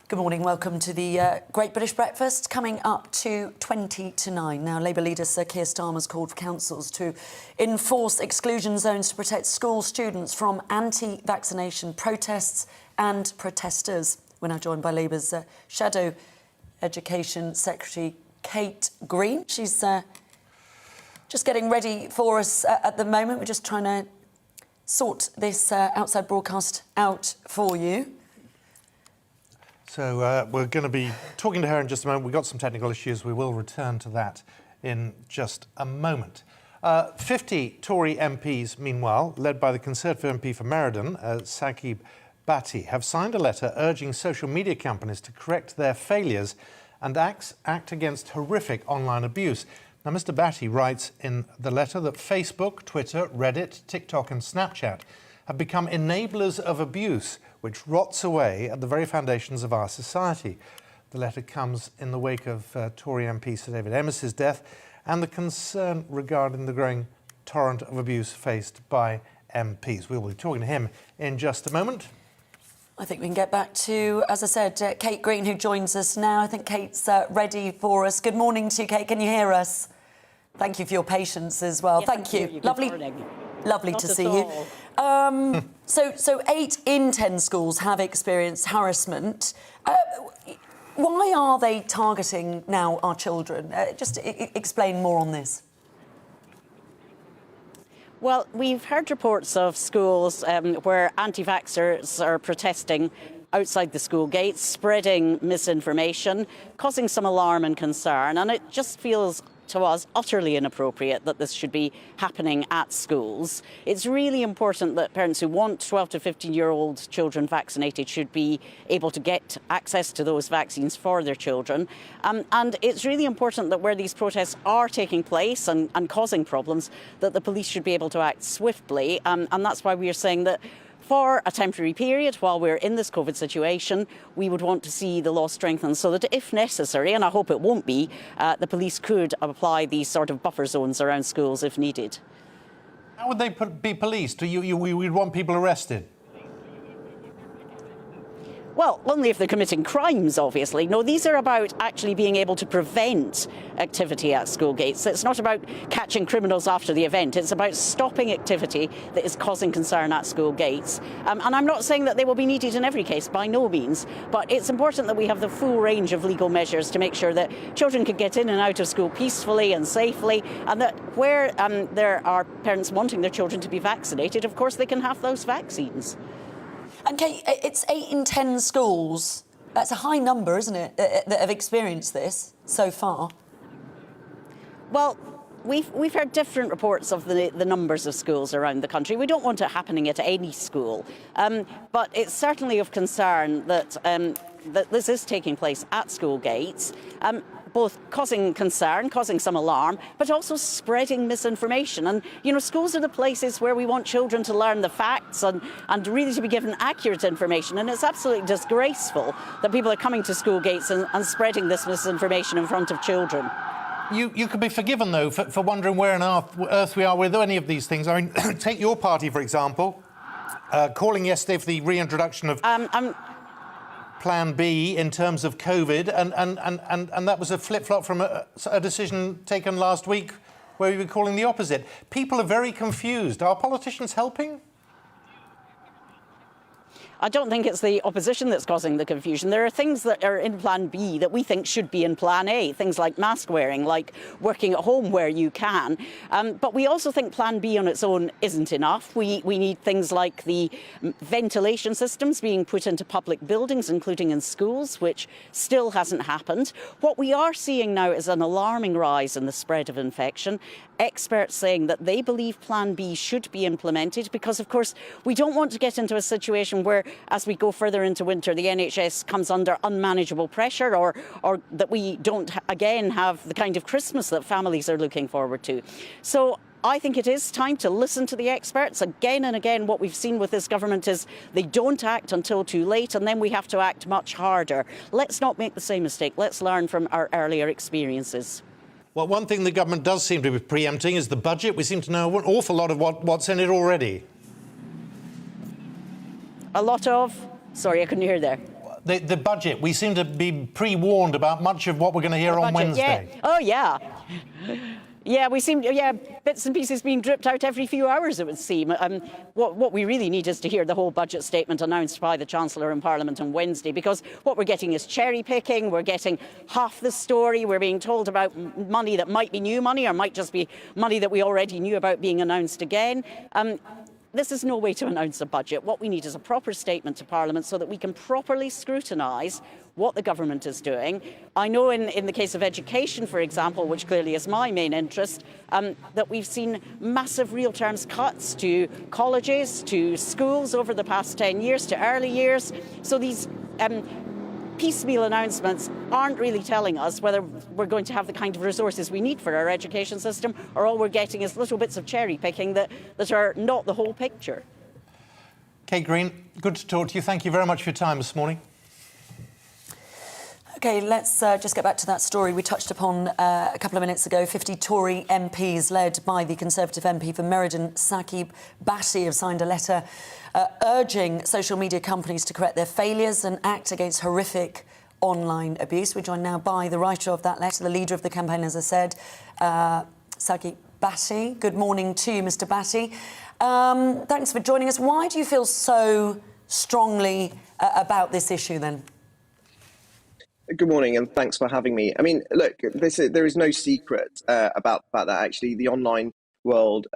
Good morning, welcome to the Great British Breakfast. Coming up to 20 to 9. Now, Labour leader Sir Keir Starmer's called for councils to enforce exclusion zones to protect school students from anti-vaccination protests and protesters. We're now joined by Labour's Shadow Education Secretary, Kate Green. She's just getting ready for us at the moment. We're just trying to sort this outside broadcast out for you. So we're going to be talking to her in just a moment. We've got some technical issues. We will return to that in just a moment. 50 Tory MPs, meanwhile, led by the Conservative MP for Meriden, Saqib Bhatti, have signed a letter urging social media companies to correct their failures and act against horrific online abuse. Now, Mr. Bhatti writes in the letter that Facebook, Twitter, Reddit, TikTok and Snapchat have become enablers of abuse, which rots away at the very foundations of our society. The letter comes in the wake of Tory MP Sir David Amess's death and the concern regarding the growing torrent of abuse faced by MPs. We'll be talking to him in just a moment. I think we can get back to, as I said, Kate Green, who joins us now. I think Kate's ready for us. Good morning to you, Kate. Can you hear us? Thank you for your patience as well. Yes, Thank you. Lovely to see you. So 8 in 10 schools have experienced harassment. Why are they targeting now our children? Just explain more on this. Well, we've heard reports of schools where anti-vaxxers are protesting outside the school gates, spreading misinformation, causing some alarm and concern, and it just feels to us utterly inappropriate that this should be happening at schools. It's really important that parents who want 12 to 15-year-old children vaccinated should be able to get access to those vaccines for their children. And it's really important that where these protests are taking place and causing problems, that the police should be able to act swiftly. And that's why we are saying that for a temporary period, while we're in this COVID situation, we would want to see the law strengthened so that if necessary, and I hope it won't be, the police could apply these sort of buffer zones around schools if needed. How would they be policed? We'd want people arrested? Well, only if they're committing crimes, obviously. No, these are about actually being able to prevent activity at school gates. It's not about catching criminals after the event. It's about stopping activity that is causing concern at school gates. And I'm not saying that they will be needed in every case, by no means. But it's important that we have the full range of legal measures to make sure that children can get in and out of school peacefully and safely, and that where there are parents wanting their children to be vaccinated, of course, they can have those vaccines. And Kate, it's 8 in 10 schools. That's a high number, isn't it, that have experienced this so far? Well, we've heard different reports of the numbers of schools around the country. We don't want it happening at any school, but it's certainly of concern that that this is taking place at school gates. Both causing concern, causing some alarm, but also spreading misinformation. And, you know, schools are the places where we want children to learn the facts and really to be given accurate information. And it's absolutely disgraceful that people are coming to school gates and spreading this misinformation in front of children. You could be forgiven, though, for wondering where on earth we are with any of these things. I mean, take your party, for example, calling yesterday for the reintroduction of Plan B in terms of COVID, and that was a flip-flop from a decision taken last week where we were calling the opposite. People are very confused. Are politicians helping? I don't think it's the opposition that's causing the confusion. There are things that are in Plan B that we think should be in Plan A, things like mask wearing, like working at home where you can. But we also think Plan B on its own isn't enough. We need things like the ventilation systems being put into public buildings, including in schools, which still hasn't happened. What we are seeing now is an alarming rise in the spread of infection. Experts saying that they believe Plan B should be implemented because, of course, we don't want to get into a situation where, as we go further into winter, the NHS comes under unmanageable pressure or that we don't, again, have the kind of Christmas that families are looking forward to. So I think it is time to listen to the experts. Again and again, what we've seen with this government is they don't act until too late, and then we have to act much harder. Let's not make the same mistake. Let's learn from our earlier experiences. Well, one thing the government does seem to be preempting is the budget. We seem to know an awful lot of what's in it already. A lot of? Sorry, I couldn't hear there. The budget. We seem to be pre-warned about much of what we're going to hear on Wednesday. Yeah. Oh, yeah. Yeah, bits and pieces being dripped out every few hours, it would seem. What we really need is to hear the whole budget statement announced by the Chancellor in Parliament on Wednesday, because what we're getting is cherry picking. We're getting half the story. We're being told about money that might be new money or might just be money that we already knew about being announced again. this is no way to announce a budget. What we need is a proper statement to Parliament so that we can properly scrutinise what the government is doing. I know in the case of education, for example, which clearly is my main interest, that we've seen massive real terms cuts to colleges, to schools over the past 10 years, to early years. So these piecemeal announcements aren't really telling us whether we're going to have the kind of resources we need for our education system, or all we're getting is little bits of cherry picking that are not the whole picture. Kate Green, good to talk to you. Thank you very much for your time this morning. OK, let's just get back to that story we touched upon a couple of minutes ago. 50 Tory MPs, led by the Conservative MP for Meriden, Saqib Bhatti, have signed a letter urging social media companies to correct their failures and act against horrific online abuse. We're joined now by the writer of that letter, the leader of the campaign, as I said, Saqib Bhatti. Good morning to you, Mr Bhatti. Thanks for joining us. Why do you feel so strongly about this issue, then? Good morning, and thanks for having me. I mean, look, there is no secret about the fact that actually the online world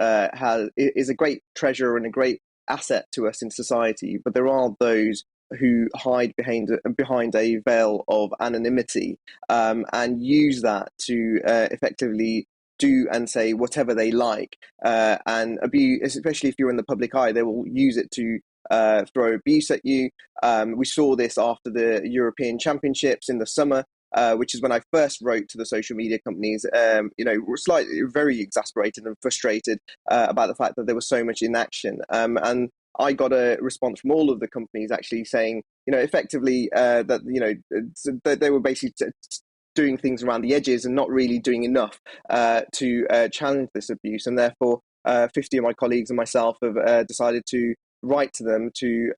is a great treasure and a great asset to us in society, but there are those who hide behind a veil of anonymity and use that to effectively do and say whatever they like and abuse, especially if you're in the public eye. They will use it to throw abuse at you. We saw this after the European Championships in the summer, which is when I first wrote to the social media companies, were very exasperated and frustrated about the fact that there was so much inaction. And I got a response from all of the companies actually saying, effectively that they were basically doing things around the edges and not really doing enough to challenge this abuse. And therefore, 50 of my colleagues and myself have decided to write to them to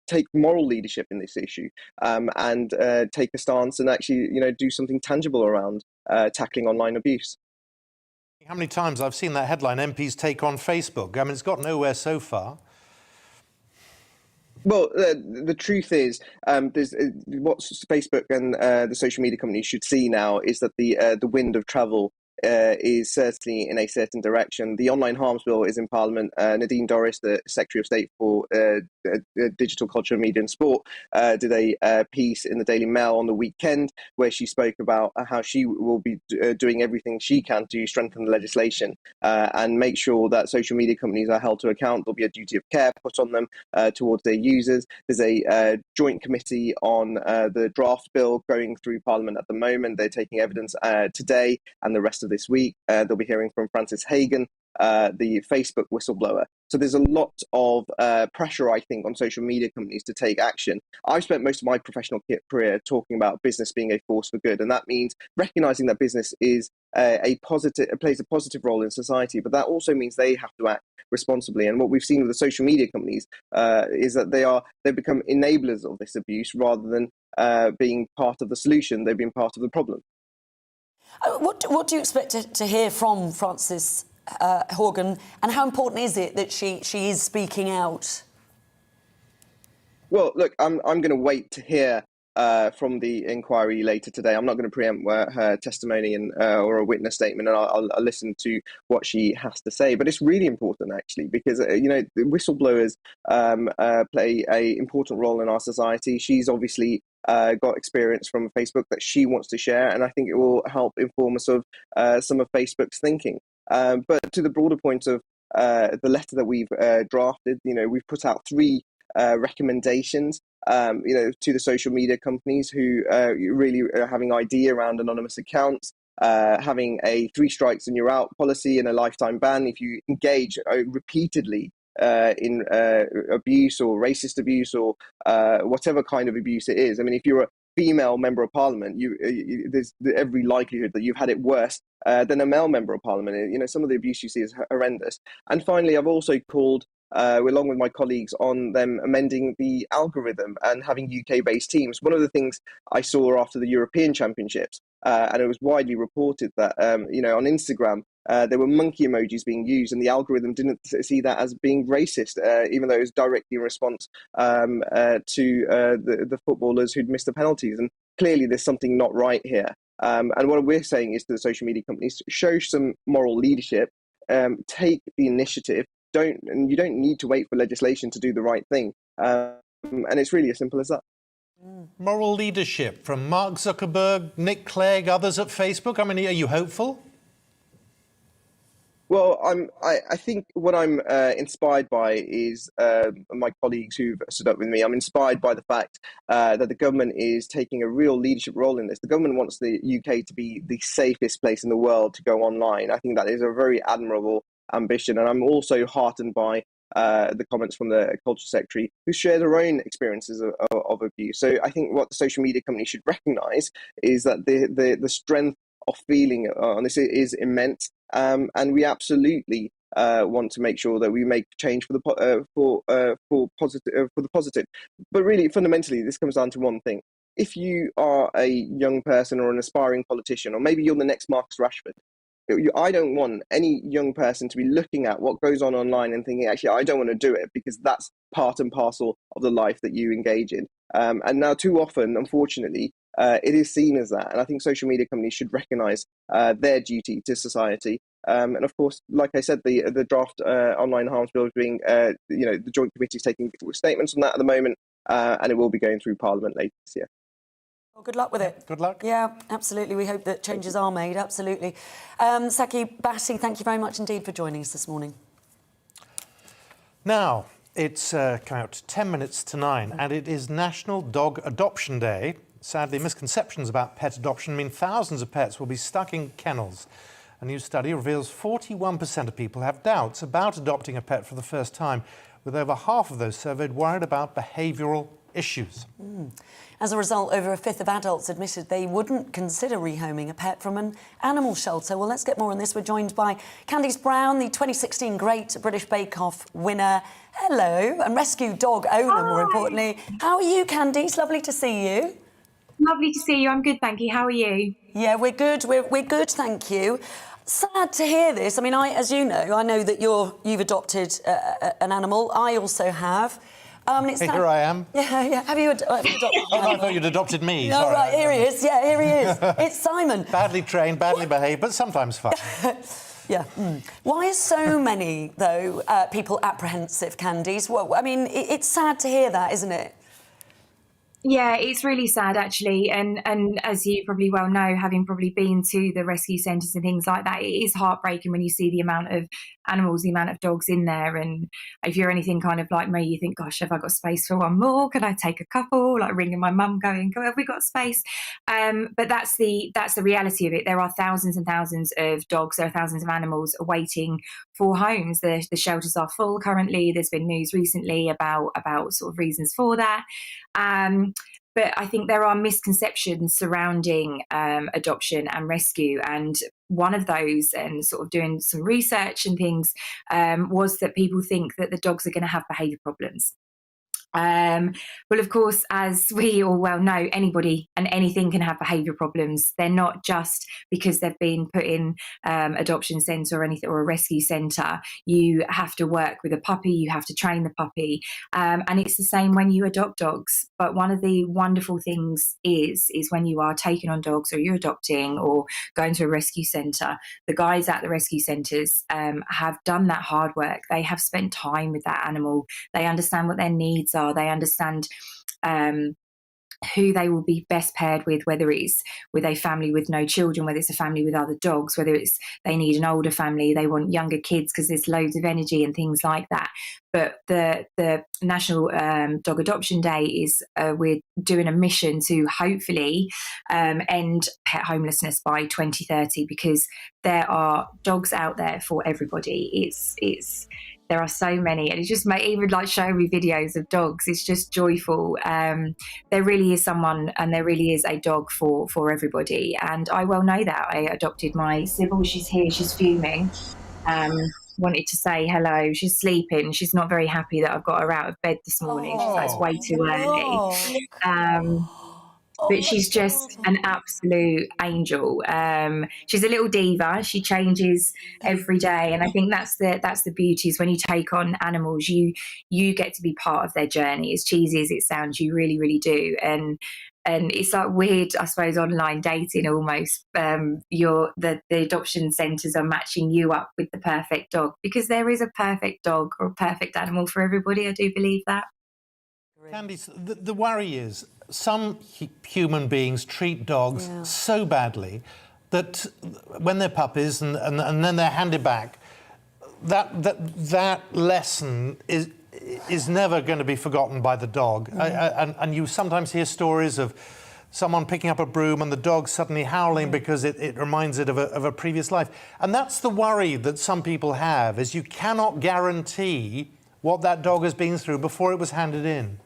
take moral leadership in this issue and take a stance and actually, do something tangible around tackling online abuse. How many times I've seen that headline, MPs take on Facebook? I mean, it's got nowhere so far. Well, the truth is, what Facebook and the social media companies should see now is that the wind of travel is certainly in a certain direction. The online harms bill is in Parliament. Nadine Dorries, the Secretary of State for Digital Culture, Media and Sport, did a piece in the Daily Mail on the weekend where she spoke about how she will be doing everything she can to strengthen the legislation and make sure that social media companies are held to account. There'll be a duty of care put on them towards their users. There's a joint committee on the draft bill going through Parliament at the moment. They're taking evidence today and the rest of this week. They'll be hearing from Frances Hagan, the Facebook whistleblower. So there's a lot of pressure, I think, on social media companies to take action. I've spent most of my professional career talking about business being a force for good, and that means recognizing that business is plays a positive role in society, but that also means they have to act responsibly. And what we've seen with the social media companies is that they've become enablers of this abuse rather than being part of the solution. They've been part of the problem. What do you expect to hear from Frances Hagan, and how important is it that she is speaking out? Well, look, I'm going to wait to hear from the inquiry later today. I'm not going to preempt her testimony or a witness statement, and I'll listen to what she has to say. But it's really important, actually, because the whistleblowers play an important role in our society. She's obviously got experience from Facebook that she wants to share, and I think it will help inform us of some of Facebook's thinking. But to the broader point of the letter that we've drafted, we've put out 3 recommendations, to the social media companies who really are having idea around anonymous accounts, having a 3 strikes and you're out policy and a lifetime ban if you engage repeatedly in abuse or racist abuse or whatever kind of abuse it is. I mean, if you're a female member of parliament, there's every likelihood that you've had it worse than a male member of parliament. Some of the abuse you see is horrendous. And finally, I've also called, along with my colleagues, on them amending the algorithm and having UK-based teams. One of the things I saw after the European Championships, and it was widely reported that, on Instagram, there were monkey emojis being used, and the algorithm didn't see that as being racist, even though it was directly in response to the footballers who'd missed the penalties. And clearly there's something not right here. And what we're saying is to the social media companies, show some moral leadership, take the initiative, you don't need to wait for legislation to do the right thing. And it's really as simple as that. Moral leadership from Mark Zuckerberg, Nick Clegg, others at Facebook. I mean, are you hopeful? Well, I think what I'm inspired by is my colleagues who've stood up with me. I'm inspired by the fact that the government is taking a real leadership role in this. The government wants the UK to be the safest place in the world to go online. I think that is a very admirable ambition. And I'm also heartened by the comments from the Culture Secretary, who share their own experiences of abuse. So I think what the social media company should recognise is that the strength of feeling on this is immense. And we absolutely want to make sure that we make change for the positive. But really, fundamentally, this comes down to one thing: if you are a young person or an aspiring politician, or maybe you're the next Marcus Rashford, I don't want any young person to be looking at what goes on online and thinking, actually, I don't want to do it, because that's part and parcel of the life that you engage in. And now, too often, unfortunately, it is seen as that. And I think social media companies should recognise their duty to society. And of course, like I said, the draft online harms bill is being, the Joint Committee is taking statements on that at the moment, and it will be going through Parliament later this year. Well, good luck with it. Good luck. Yeah, absolutely. We hope that changes are made, absolutely. Saki Bhatti, thank you very much indeed for joining us this morning. Now, it's about 10 minutes to 9, and it is National Dog Adoption Day. Sadly, misconceptions about pet adoption mean thousands of pets will be stuck in kennels. A new study reveals 41% of people have doubts about adopting a pet for the first time, with over half of those surveyed worried about behavioural issues. As a result, over a fifth of adults admitted they wouldn't consider rehoming a pet from an animal shelter. Well, let's get more on this. We're joined by Candice Brown, the 2016 Great British Bake Off winner. Hello, and rescue dog owner, more importantly. How are you, Candice? Lovely to see you. Lovely to see you. I'm good, thank you. How are you? Yeah, we're good. We're good, thank you. Sad to hear this. I mean, as you know, I know that you've adopted an animal. I also have. Here I am. Yeah. Have you adopted? I thought you'd adopted me. No, Sorry. right, here he is. Yeah, here he is. It's Simon. Badly trained, badly behaved, but sometimes fun. Yeah. Why are so many, though, people apprehensive, Candice? Well, I mean, it's sad to hear that, isn't it? Yeah, it's really sad, actually. And as you probably well know, having probably been to the rescue centres and things like that, it is heartbreaking when you see the amount of animals, the amount of dogs in there. And if you're anything kind of like me, you think, gosh, have I got space for one more? Can I take a couple? Like ringing my mum going, have we got space? But that's the reality of it. There are thousands and thousands of dogs, there are thousands of animals awaiting for homes. The shelters are full currently. There's been news recently about sort of reasons for that. But I think there are misconceptions surrounding adoption and rescue. And one of those, and sort of doing some research and things, was that people think that the dogs are going to have behaviour problems. Well, of course, as we all well know, anybody and anything can have behaviour problems. They're not just because they've been put in adoption centre or anything, or a rescue centre. You have to work with a puppy, you have to train the puppy, and it's the same when you adopt dogs. But one of the wonderful things is when you are taking on dogs, or you're adopting, or going to a rescue centre, the guys at the rescue centres have done that hard work. They have spent time with that animal. They understand what their needs are. They understand who they will be best paired with, whether it's with a family with no children, whether it's a family with other dogs, whether it's they need an older family, they want younger kids because there's loads of energy and things like that. But the National Dog Adoption Day is we're doing a mission to hopefully end pet homelessness by 2030, because there are dogs out there for everybody. There are so many, and it just even like showing me videos of dogs, it's just joyful. There really is someone, and there really is a dog for everybody. And I well know that. I adopted my Sybil. She's here. She's fuming. Wanted to say hello. She's sleeping. She's not very happy that I've got her out of bed this morning. She's like, it's way too early. But she's just an absolute angel. She's a little diva. She changes every day, and I think that's the beauty, is when you take on animals, you get to be part of their journey. As cheesy as it sounds, you really, really do. And And it's like weird, I suppose, online dating almost. The adoption centres are matching you up with the perfect dog, because there is a perfect dog or a perfect animal for everybody. I do believe that. Candice, the worry is some human beings treat dogs so badly that when they're puppies and then they're handed back, that lesson is never going to be forgotten by the dog. And you sometimes hear stories of someone picking up a broom and the dog suddenly howling because it reminds it of a previous life. And that's the worry that some people have, is you cannot guarantee what that dog has been through before it was handed in.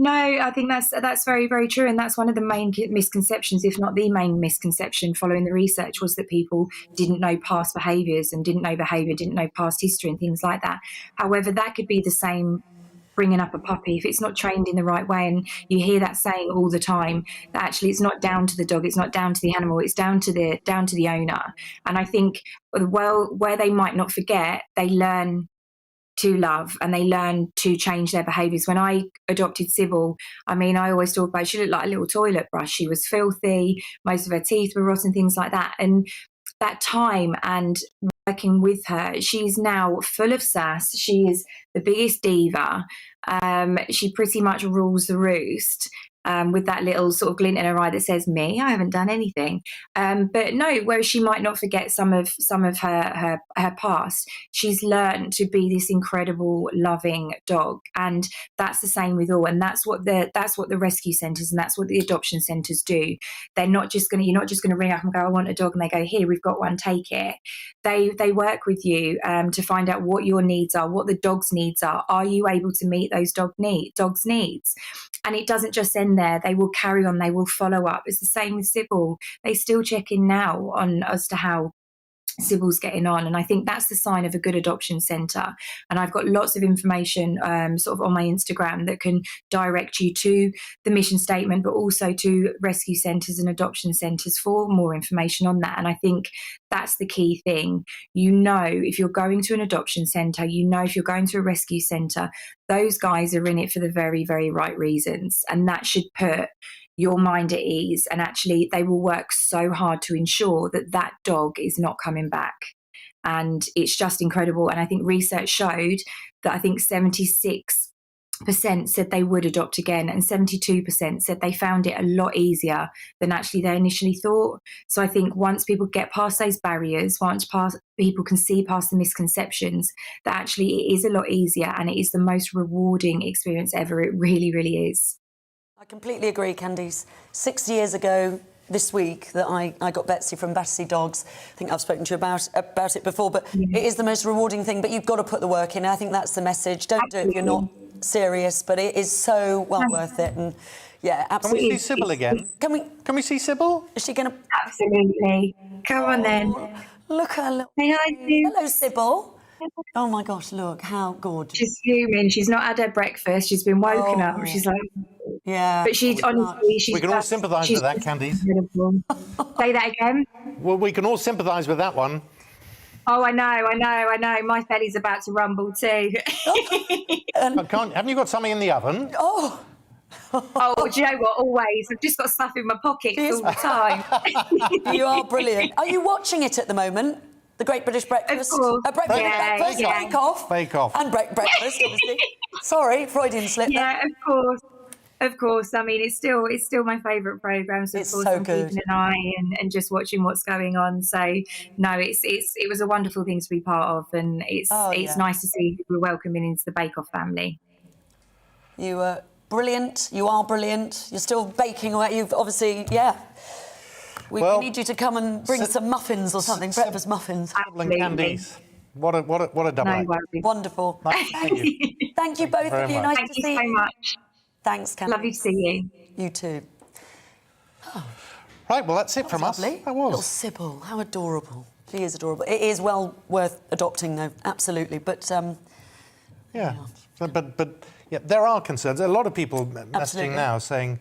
No, I think that's very, very true. And that's one of the main misconceptions, if not the main misconception following the research, was that people didn't know past behaviours and didn't know behaviour, didn't know past history and things like that. However, that could be the same bringing up a puppy if it's not trained in the right way. And you hear that saying all the time, that actually it's not down to the dog, it's not down to the animal, it's down to the owner. And I think, well, where they might not forget, they learn to love and they learn to change their behaviours. When I adopted Sybil, I mean, I always talk about, she looked like a little toilet brush. She was filthy, most of her teeth were rotten, things like that. And that time and working with her, she's now full of sass. She is the biggest diva. She pretty much rules the roost. With that little sort of glint in her eye that says, "Me, I haven't done anything." But no, whereas she might not forget some of her past, she's learned to be this incredible, loving dog, and that's the same with all. And that's what the rescue centres and that's what the adoption centres do. You're not just going to ring up and go, "I want a dog," and they go, "Here, we've got one, take it." They work with you to find out what your needs are, what the dog's needs are. Are you able to meet those dog's needs? And it doesn't just end there. They will carry on. They will follow up. It's the same with Sybil. They still check in now as to how Sybil's getting on. And I think that's the sign of a good adoption centre. And I've got lots of information sort of on my Instagram that can direct you to the mission statement, but also to rescue centres and adoption centres for more information on that. And I think that's the key thing. You know, if you're going to an adoption centre, you know, if you're going to a rescue centre, those guys are in it for the very, very right reasons. And that should put your mind at ease, and actually they will work so hard to ensure that that dog is not coming back. And it's just incredible. And I think research showed that I think 76% said they would adopt again, and 72% said they found it a lot easier than actually they initially thought. So I think once people get past those barriers, people can see past the misconceptions, that actually it is a lot easier and it is the most rewarding experience ever. It really, really is. I completely agree, Candice. 6 years ago this week that I got Betsy from Battersea Dogs. I think I've spoken to you about it before, but it is the most rewarding thing, but you've got to put the work in. I think that's the message. Don't do it if you're not serious, but it is so well worth it. And yeah, absolutely. Can we see Sybil again? Can we see Sybil? Is she going to? Absolutely. Come on then. Look at her. Hey, hi, Sue. Hello, Sybil. Oh my gosh, look how gorgeous. She's fuming. She's not had her breakfast. She's been woken up. She's like, yeah. But she's honestly, we can all sympathise with that, Candice. Say that again. Well, we can all sympathise with that one. Oh, I know. My belly's about to rumble too. Haven't you got something in the oven? Oh, do you know what? Always. I've just got stuff in my pockets all the time. You are brilliant. Are you watching it at the moment? The Great British Breakfast? Of course. Breakfast, Yeah. Bake Off. And breakfast, obviously. Sorry, Freudian slip. Yeah, of course. I mean, it's still my favourite programme. So of course, I'm keeping an eye and just watching what's going on. So no, it was a wonderful thing to be part of, and it's nice to see we're welcoming into the Bake Off family. You are brilliant. You are brilliant. You're still baking away. You've obviously, We need you to come and bring some muffins or something, breakfast muffins. Absolutely. Candice. What a double act. Wonderful. Nice to see you. Thank you both of you. Nice Thank to see you so much. Thanks, Candice. Lovely to see you. You too. Right, well, that's it from us. Lovely. That was. Little Sybil, how adorable. She is adorable. It is well worth adopting, though, absolutely. But, But there are concerns. A lot of people messaging now saying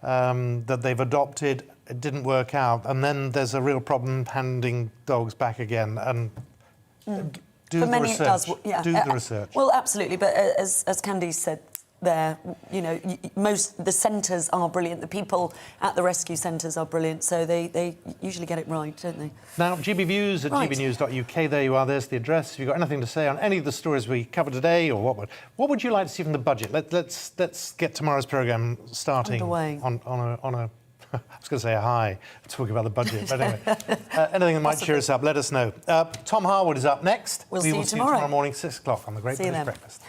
that they've adopted, it didn't work out, and then there's a real problem handing dogs back again. And do the research. Do the research. Well, absolutely. But as Candice said, there. You know, the centres are brilliant. The people at the rescue centres are brilliant, so they usually get it right, don't they? Now, GB Views at gbnews.uk. There you are. There's the address. If you've got anything to say on any of the stories we covered today, or what would you like to see from the budget? Let's get tomorrow's programme starting on a I was going to say a high, talking about the budget. But anyway, anything that might cheer us up, let us know. Tom Harwood is up next. We'll see you tomorrow morning, 6 o'clock on the Great British Breakfast.